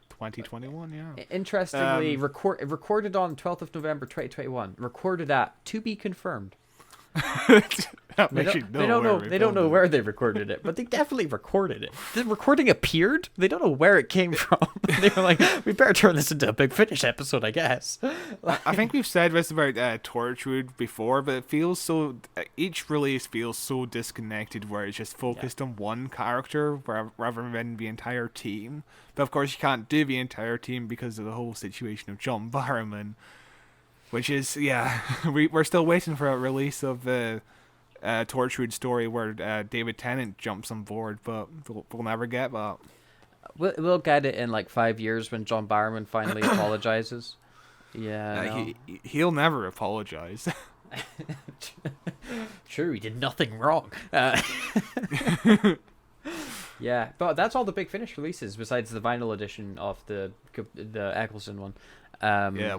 2021, yeah. Interestingly, recorded on 12th of November 2021. Recorded at To Be Confirmed. They don't know where they recorded it, but they definitely recorded it. The recording appeared. They don't know where it came from. They were like, we better turn this into a Big Finish episode, I guess. I think we've said this about Torchwood before, but it feels so... each release feels so disconnected, where it's just focused on one character rather than the entire team. But of course, you can't do the entire team because of the whole situation of John Barrowman. Which is, we're still waiting for a release of the Torchwood story where David Tennant jumps on board, but we'll never get that. We'll get it in 5 years when John Barrowman finally apologizes. Yeah, no. He'll never apologize. True, he did nothing wrong. Yeah, but that's all the Big Finish releases besides the vinyl edition of the Eccleston one. Yeah,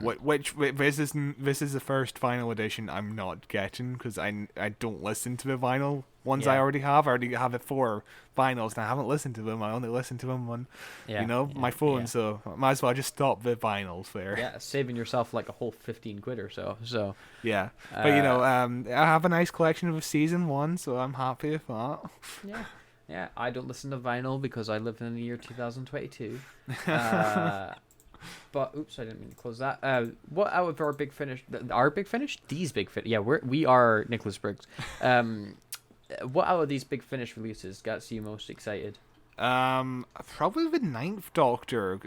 this is the first vinyl edition I'm not getting because I don't listen to the vinyl ones I Yeah. already have. I already have it 4 vinyls and I haven't listened to them. I only listen to them on Yeah, my phone, yeah. so I might as well just stop the vinyls there. Yeah, saving yourself like a whole 15 quid or so. So, Yeah, but I have a nice collection of season 1, so I'm happy with that. yeah. Yeah, I don't listen to vinyl because I live in the year 2022. But oops, I didn't mean to close that. What out of our Big Finish? Our Big Finish? These Big Finish? Yeah, we are Nicholas Briggs. What out of these Big Finish releases gets you most excited? Probably the Ninth Doctor.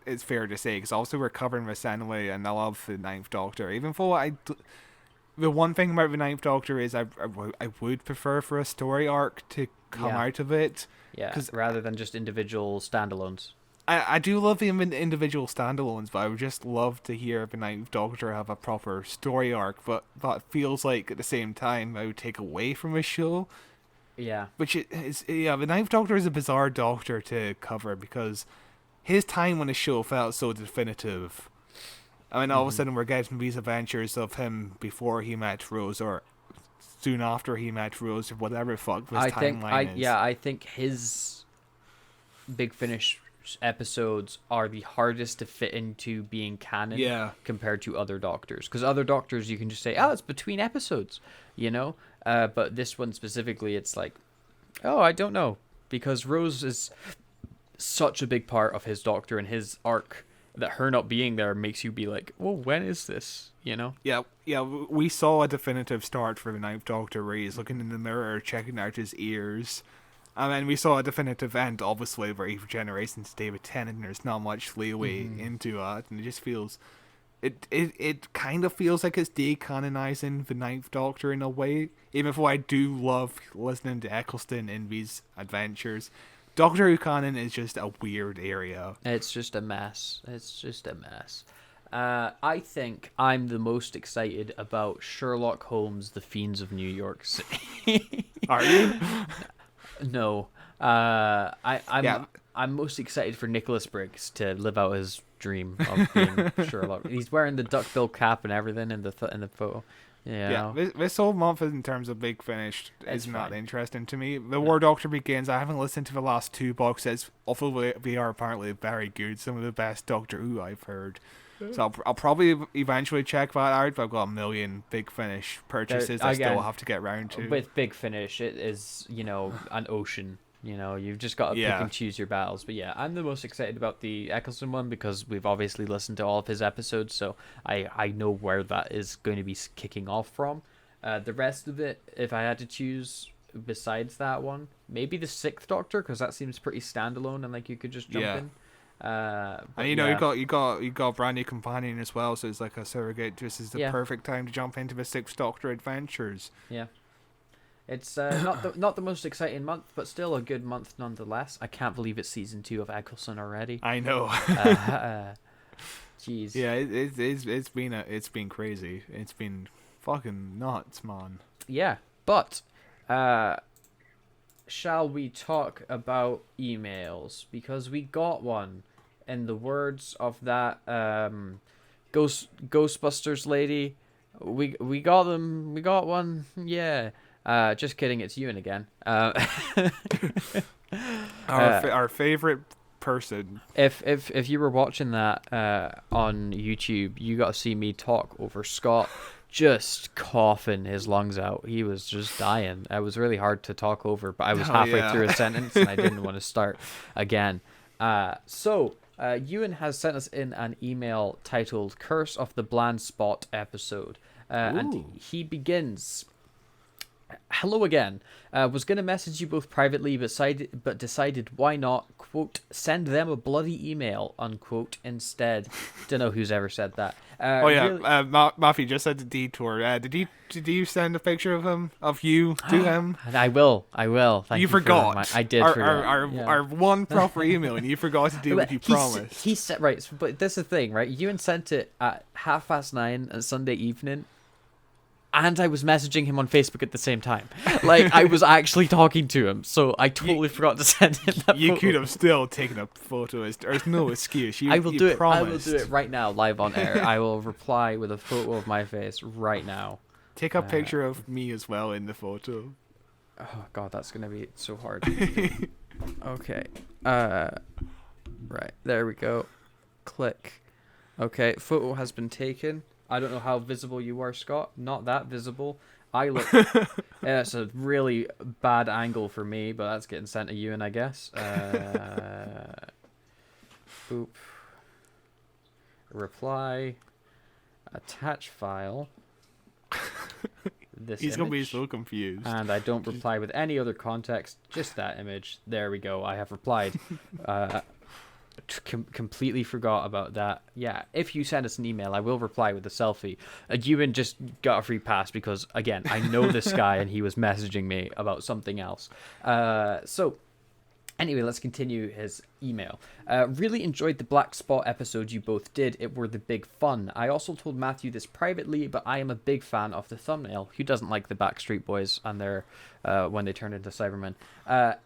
It's fair to say because also we're covering this anyway, and I love the Ninth Doctor. Even though the one thing about the Ninth Doctor is I would prefer for a story arc to come out of it. Yeah, rather than just individual standalones. I do love the individual standalones, but I would just love to hear the Ninth Doctor have a proper story arc. But that feels like at the same time I would take away from a show. Yeah. Which is the Ninth Doctor is a bizarre Doctor to cover because his time on the show felt so definitive. I mean, all of a sudden we're getting these adventures of him before he met Rose or soon after he met Rose or whatever the fuck his timeline is. Yeah, I think his Big Finish episodes are the hardest to fit into being canon compared to other Doctors. Because other Doctors you can just say, oh, it's between episodes, but this one specifically, it's like, oh, I don't know. Because Rose is such a big part of his Doctor and his arc that her not being there makes you be like, well, when is this? Yeah, we saw a definitive start for the Ninth Doctor where he's looking in the mirror, checking out his ears. And then we saw a definitive end, obviously, where he regenerates into David Tennant, and there's not much leeway into it, and it just feels... It kind of feels like it's decanonizing the Ninth Doctor in a way, even though I do love listening to Eccleston in these adventures. Doctor Who canon is just a weird area. It's just a mess. I think I'm the most excited about Sherlock Holmes, The Fiends of New York City. Are you? No. I'm most excited for Nicholas Briggs to live out his dream of being Sherlock. He's wearing the duckbill cap and everything in the photo. Yeah. This whole month in terms of Big Finish is not interesting to me. The War Doctor Begins, I haven't listened to the last 2 box sets, although they are apparently very good. Some of the best Doctor Who I've heard. So I'll probably eventually check that out, but I've got a million Big Finish purchases I still have to get round to. With Big Finish, it is, an ocean. You've just got to pick and choose your battles. But yeah, I'm the most excited about the Eccleston one because we've obviously listened to all of his episodes, so I know where that is going to be kicking off from. The rest of it, if I had to choose besides that one, maybe the 6th Doctor, because that seems pretty standalone and like you could just jump in. And you got brand new companion as well, so it's like a surrogate. This is the perfect time to jump into the 6th Doctor adventures. Yeah, it's not the most exciting month, but still a good month nonetheless. I can't believe it's season 2 of Eccleston already. I know. Jeez. Yeah, it's been crazy. It's been fucking nuts, man. Yeah, but shall we talk about emails? Because we got one. In the words of that Ghostbusters lady, we got them. We got one. Yeah. Just kidding. It's Ewan again. Our favorite person. If you were watching that on YouTube, you got to see me talk over Scott just coughing his lungs out. He was just dying. It was really hard to talk over, but I was halfway through a sentence and I didn't want to start again. So Ewan has sent us in an email titled "Curse of the Bland Spot Episode," and he begins. Hello again. Was going to message you both privately, but decided why not, quote, send them a bloody email, unquote, instead. Don't know who's ever said that. Oh yeah, Really, Matthew just had the detour. Did you send a picture of you to him? and I will. Thank you. You forgot. I did our, forget. our one proper email, and you forgot to do what you promised. He said, right, but this is the thing, right? Ewan sent it at 9:30 on Sunday evening, and I was messaging him on Facebook at the same time. Like, I was actually talking to him, so I totally forgot to send him that You photo. could have still taken a photo. There's no excuse. I will do it. Promised. I will do it right now, live on air. I will reply with a photo of my face right now. Take a picture of me as well in the photo. Oh god, that's gonna be so hard. Okay. Right, there we go. Click. Okay, photo has been taken. I don't know how visible you are, Scott. Not that visible. I look. It's a really bad angle for me, but that's getting sent to you, and I guess. Boop. Reply. Attach file. He's gonna be so confused. And I don't reply with any other context, just that image. There we go. I have replied. Completely forgot about that. Yeah, if you send us an email, I will reply with a selfie. Ewan just got a free pass because, again, I know this guy and he was messaging me about something else. So, anyway, let's continue his email. Really enjoyed the Black Spot episode you both did. It were the big fun. I also told Matthew this privately, but I am a big fan of the thumbnail. Who doesn't like the Backstreet Boys and their when they turned into Cybermen?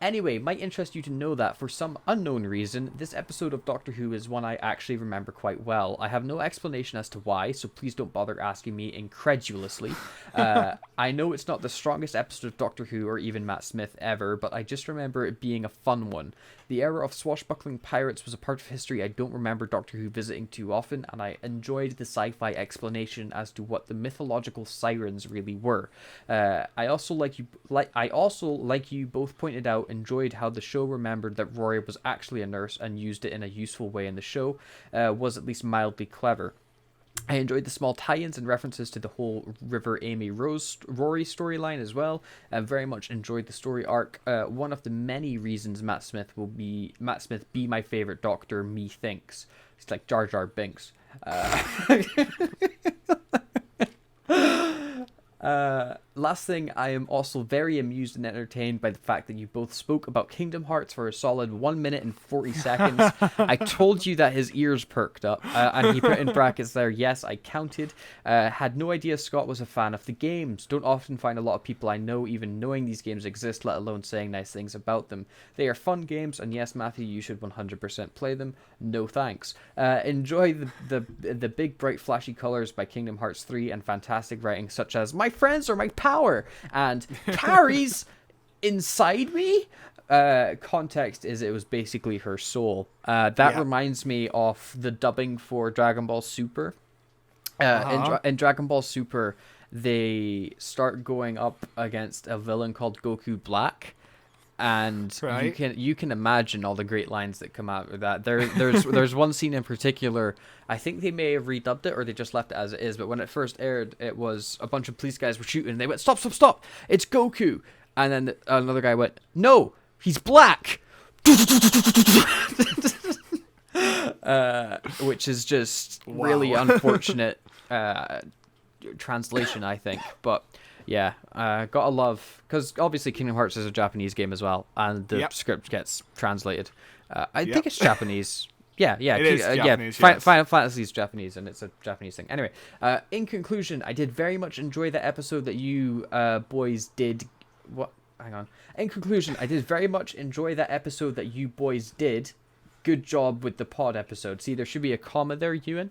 Anyway, might interest you to know that for some unknown reason, this episode of Doctor Who is one I actually remember quite well. I have no explanation as to why, so please don't bother asking me incredulously. I know it's not the strongest episode of Doctor Who or even Matt Smith ever, but I just remember it being a fun one. The era of swashbuckling pirates was a part of history I don't remember Doctor Who visiting too often, and I enjoyed the sci-fi explanation as to what the mythological sirens really were. I also, like you both pointed out, enjoyed how the show remembered that Rory was actually a nurse and used it in a useful way in the show, was at least mildly clever. I enjoyed the small tie-ins and references to the whole River Amy Rose Rory storyline as well. Very much enjoyed the story arc. One of the many reasons Matt Smith be my favorite Doctor, methinks. It's like Jar Jar Binks. Last thing, I am also very amused and entertained by the fact that you both spoke about Kingdom Hearts for a solid 1 minute and 40 seconds. I told you that his ears perked up, and he put in brackets there, yes, I counted. Had no idea Scott was a fan of the games. Don't often find a lot of people I know even knowing these games exist, let alone saying nice things about them. They are fun games, and yes, Matthew, you should 100% play them. No thanks. Enjoy the big, bright, flashy colors by Kingdom Hearts 3 and fantastic writing such as "My friends are my power" and "Carrie's inside me." Context is it was basically her soul. That reminds me of the dubbing for Dragon Ball Super. In Dragon Ball Super, they start going up against a villain called Goku Black. And you can imagine all the great lines that come out of that. There's one scene in particular. I think they may have redubbed it or they just left it as it is. But when it first aired, it was a bunch of police guys were shooting. And they went, "Stop! Stop! Stop! It's Goku!" And then another guy went, "No, he's black." Which is just really unfortunate translation, I think. But yeah, gotta love, because obviously Kingdom Hearts is a Japanese game as well, and the script gets translated. I think it's Japanese. Yeah. It is Japanese, yeah. yes. Final Fantasy is Japanese, and it's a Japanese thing. Anyway, in conclusion, I did very much enjoy the episode that you boys did. What? Hang on. In conclusion, I did very much enjoy that episode that you boys did. Good job with the pod episode. See, there should be a comma there, Ewan.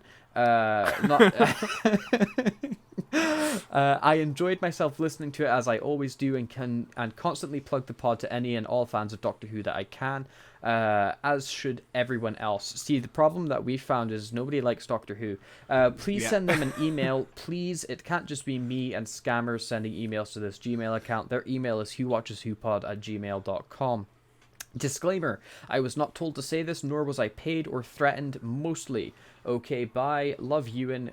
I enjoyed myself listening to it as I always do, and constantly plug the pod to any and all fans of Doctor Who that I can, as should everyone else. See, the problem that we found is nobody likes Doctor Who. Please send them an email. Please, it can't just be me and scammers sending emails to this Gmail account. Their email is whowatcheswhopod@gmail.com. Disclaimer, I was not told to say this, nor was I paid or threatened, mostly. Okay, bye. Love Ewan.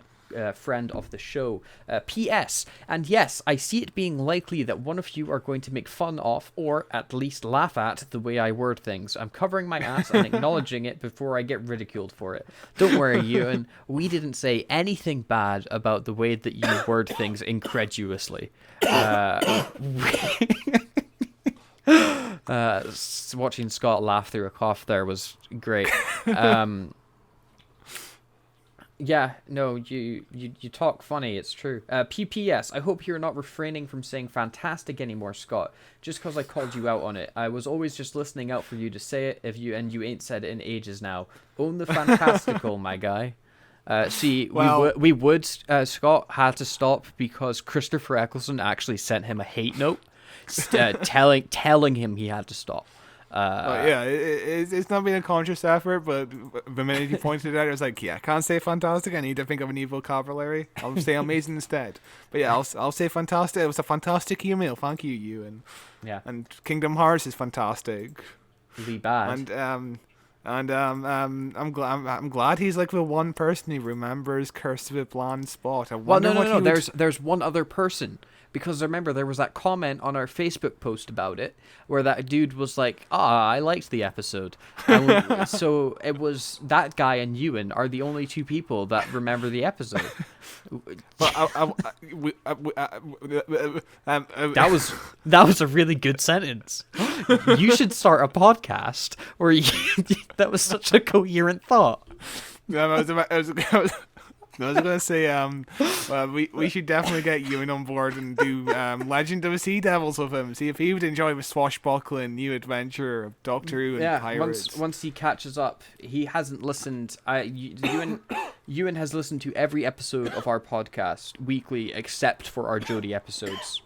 friend of the show. P.S. And yes, I see it being likely that one of you are going to make fun of, or at least laugh at, the way I word things. I'm covering my ass and acknowledging it before I get ridiculed for it. Don't worry, Ewan. We didn't say anything bad about the way that you word things incredulously. Watching Scott laugh through a cough there was great. Yeah, no, you talk funny, it's true. PPS, I hope you're not refraining from saying fantastic anymore, Scott, just because I called you out on it. I was always just listening out for you to say it, you ain't said it in ages now. Own the fantastical, my guy. We would, Scott had to stop because Christopher Eccleston actually sent him a hate note telling him he had to stop. It's not been a conscious effort, but the minute you pointed it out, I was like, I can't say fantastic. I need to think of a new vocabulary. I'll say amazing instead. But yeah, I'll say fantastic. It was a fantastic email. Thank you, Ewan. Yeah. And Kingdom Hearts is fantastic. Really bad. I'm glad he's like the one person who remembers Curse of the Blind Spot. No. There's one other person. Because remember, there was that comment on our Facebook post about it, where that dude was like, I liked the episode. So it was that guy and Ewan are the only two people that remember the episode. That was a really good sentence. You should start a podcast where that was such a coherent thought. I was going to say, we should definitely get Ewan on board and do Legend of the Sea Devils with him. See if he would enjoy the swashbuckling new adventure of Doctor Who and pirates. Once he catches up, he hasn't listened. Ewan has listened to every episode of our podcast weekly, except for our Jodie episodes.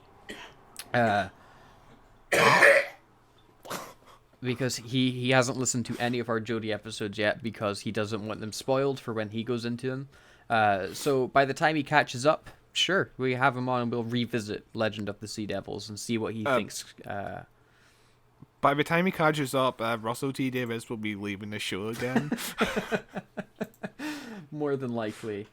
Because he hasn't listened to any of our Jodie episodes yet because he doesn't want them spoiled for when he goes into them. So by the time he catches up, sure, we have him on and we'll revisit Legend of the Sea Devils and see what he thinks. By the time he catches up, Russell T Davies will be leaving the show again. More than likely.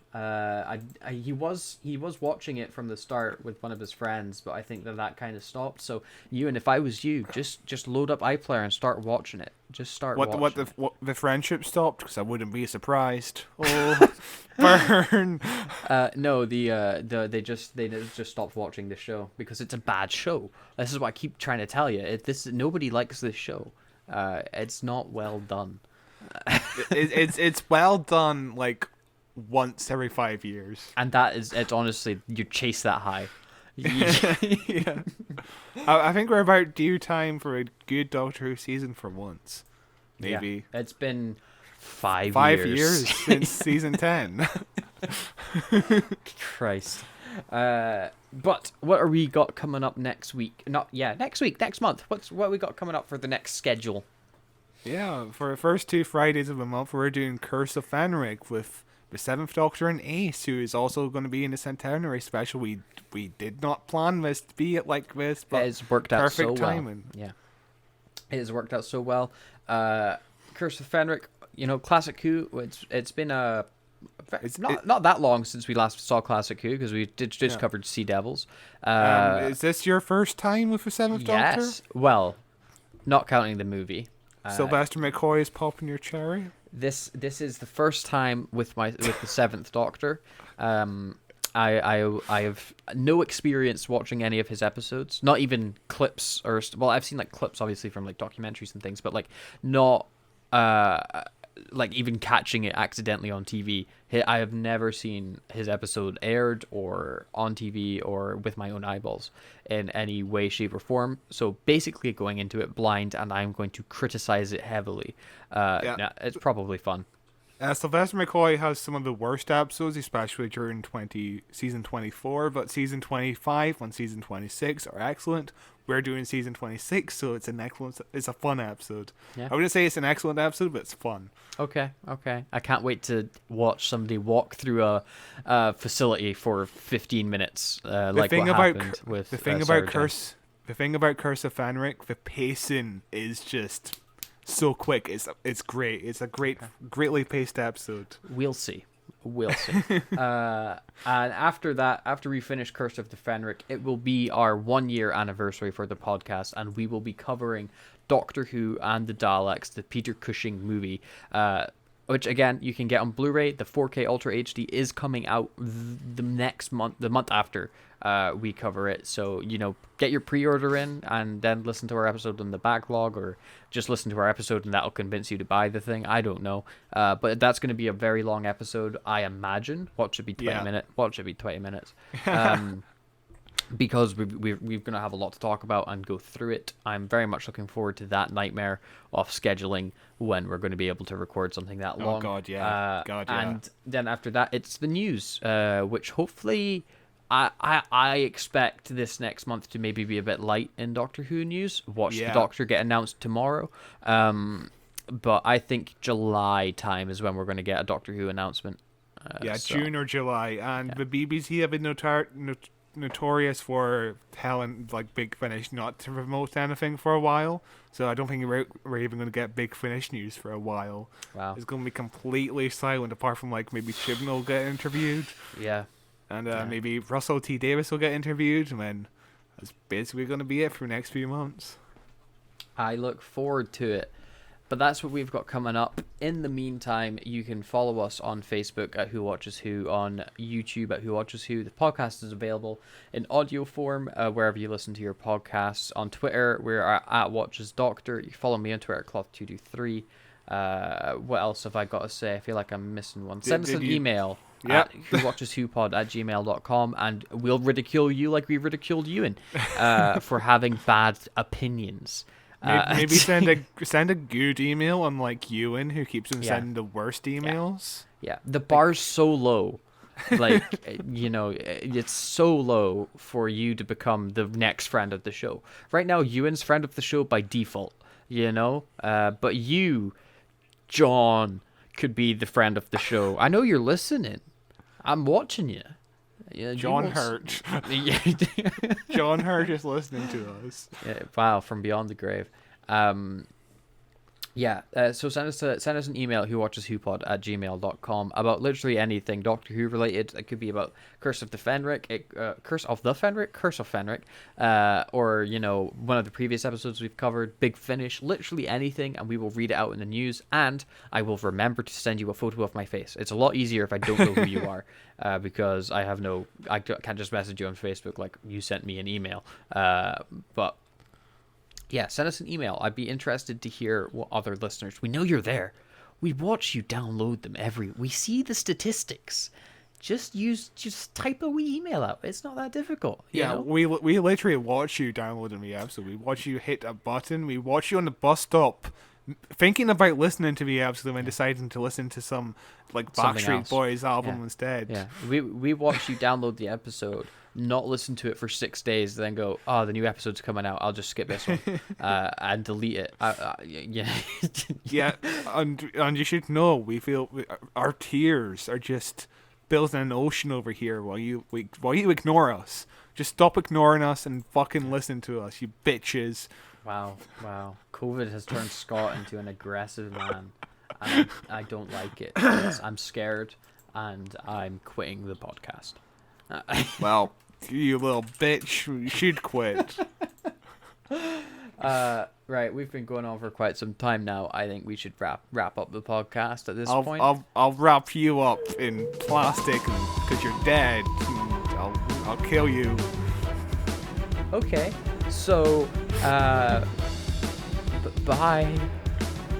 He was watching it from the start with one of his friends, but I think that kind of stopped. So Ewan, if I was you, just load up iPlayer and start watching it. Just start watching what the friendship stopped, because I wouldn't be surprised. Oh, burn. No, they just stopped watching the show because it's a bad show. This is what I keep trying to tell you. Nobody likes this show. It's not well done. It's well done, like once every 5 years, and it's honestly, you chase that high. Yeah. I think we're about due time for a good Doctor Who season for once. Maybe it's been 5 years since season 10. Christ. But what are we got coming up next week? Next month. What we got coming up for the next schedule? Yeah, for the first 2 Fridays of the month, we're doing Curse of Fenric with the 7th Doctor and Ace, who is also going to be in the Centenary special. We did not plan this to be like this, but it's worked out so well. Perfect timing. Yeah, it has worked out so well. Curse of Fenric, Classic Who. It's been not that long since we last saw Classic Who, because we just covered Sea Devils. Is this your first time with the 7th Doctor? Yes. Well, not counting the movie. Sylvester McCoy is popping your cherry. This is the first time with the 7th Doctor. I have no experience watching any of his episodes, not even clips I've seen like clips obviously from like documentaries and things, but like not like even catching it accidentally on TV. I have never seen his episode aired or on TV or with my own eyeballs in any way, shape, or form. So basically going into it blind, and I'm going to criticize it heavily. It's probably fun. Sylvester McCoy has some of the worst episodes, especially during season 24, but season 25 and season 26 are excellent. We're doing season 26, so it's a fun episode. Yeah. I wouldn't say it's an excellent episode, but it's fun. Okay. I can't wait to watch somebody walk through a facility for 15 minutes, like what happened with the thing about Curse of Fenric. The pacing is just so quick. It's great. It's a greatly paced episode. We'll see. We'll see. And after that, after we finish Curse of the Fenric, it will be our 1-year anniversary for the podcast, and we will be covering Doctor Who and the Daleks, the Peter Cushing movie, which again you can get on Blu-ray. The 4K Ultra HD is coming out the next month, the month after we cover it. So get your pre-order in, and then listen to our episode on the backlog, or just listen to our episode and that'll convince you to buy the thing. I don't know, but that's going to be a very long episode, I imagine. What should be 20 minutes? What should be 20 minutes? Because we're going to have a lot to talk about and go through it. I'm very much looking forward to that nightmare of scheduling when we're going to be able to record something that long. Oh, God, yeah. And then after that, it's the news, which hopefully I expect this next month to maybe be a bit light in Doctor Who news. Watch the Doctor get announced tomorrow. But I think July time is when we're going to get a Doctor Who announcement. June or July. And the BBC have been notorious for telling Big Finish not to promote anything for a while, so I don't think we're even going to get Big Finish news for a while. Wow. It's going to be completely silent, apart from maybe Chibnall will get interviewed, and maybe Russell T Davies will get interviewed, and then that's basically going to be it for the next few months. I look forward to it. But that's what we've got coming up. In the meantime, you can follow us on Facebook at Who Watches Who, on YouTube at Who Watches Who. The podcast is available in audio form wherever you listen to your podcasts. On Twitter, we're at Watches Doctor. You can follow me on Twitter at Cloth223. What else have I got to say? I feel like I'm missing one. Send us an email at whowatcheswhopod@gmail.com, and we'll ridicule you like we ridiculed Ewan for having bad opinions. Maybe send a good email, unlike Ewan, who keeps on sending the worst emails. Yeah, the bar's so low. It's so low for you to become the next friend of the show. Right now, Ewan's friend of the show by default, but you, John, could be the friend of the show. I know you're listening. I'm watching you. Yeah, John Hurt. John Hurt is listening to us. Yeah, wow, from beyond the grave. So send us an email at whowatcheswhopod@gmail.com about literally anything Doctor Who related. It could be about Curse of Fenric, or one of the previous episodes we've covered, Big Finish, literally anything, and we will read it out in the news. And I will remember to send you a photo of my face. It's a lot easier if I don't know who you are, because I can't just message you on Facebook like you sent me an email. But yeah, send us an email. I'd be interested to hear what other listeners. We know you're there. We watch you download them we see the statistics. Just type a wee email out. It's not that difficult. You know? we literally watch you downloading the episode. We watch you hit a button. We watch you on the bus stop, thinking about listening to the episode and deciding to listen to some Backstreet Boys album instead. Yeah, we watch you download the episode, not listen to it for 6 days, then go, oh, the new episode's coming out, I'll just skip this one, and delete it. And you should know, we feel our tears are just building an ocean over here while you ignore us. Just stop ignoring us and fucking listen to us, you bitches. Wow. COVID has turned Scott into an aggressive man, and I don't like it. I'm scared, and I'm quitting the podcast. Well, you little bitch, you should quit. Right, we've been going on for quite some time now. I think we should wrap up the podcast at this point. I'll wrap you up in plastic because you're dead. I'll kill you. Okay, so bye.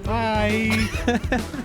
Bye.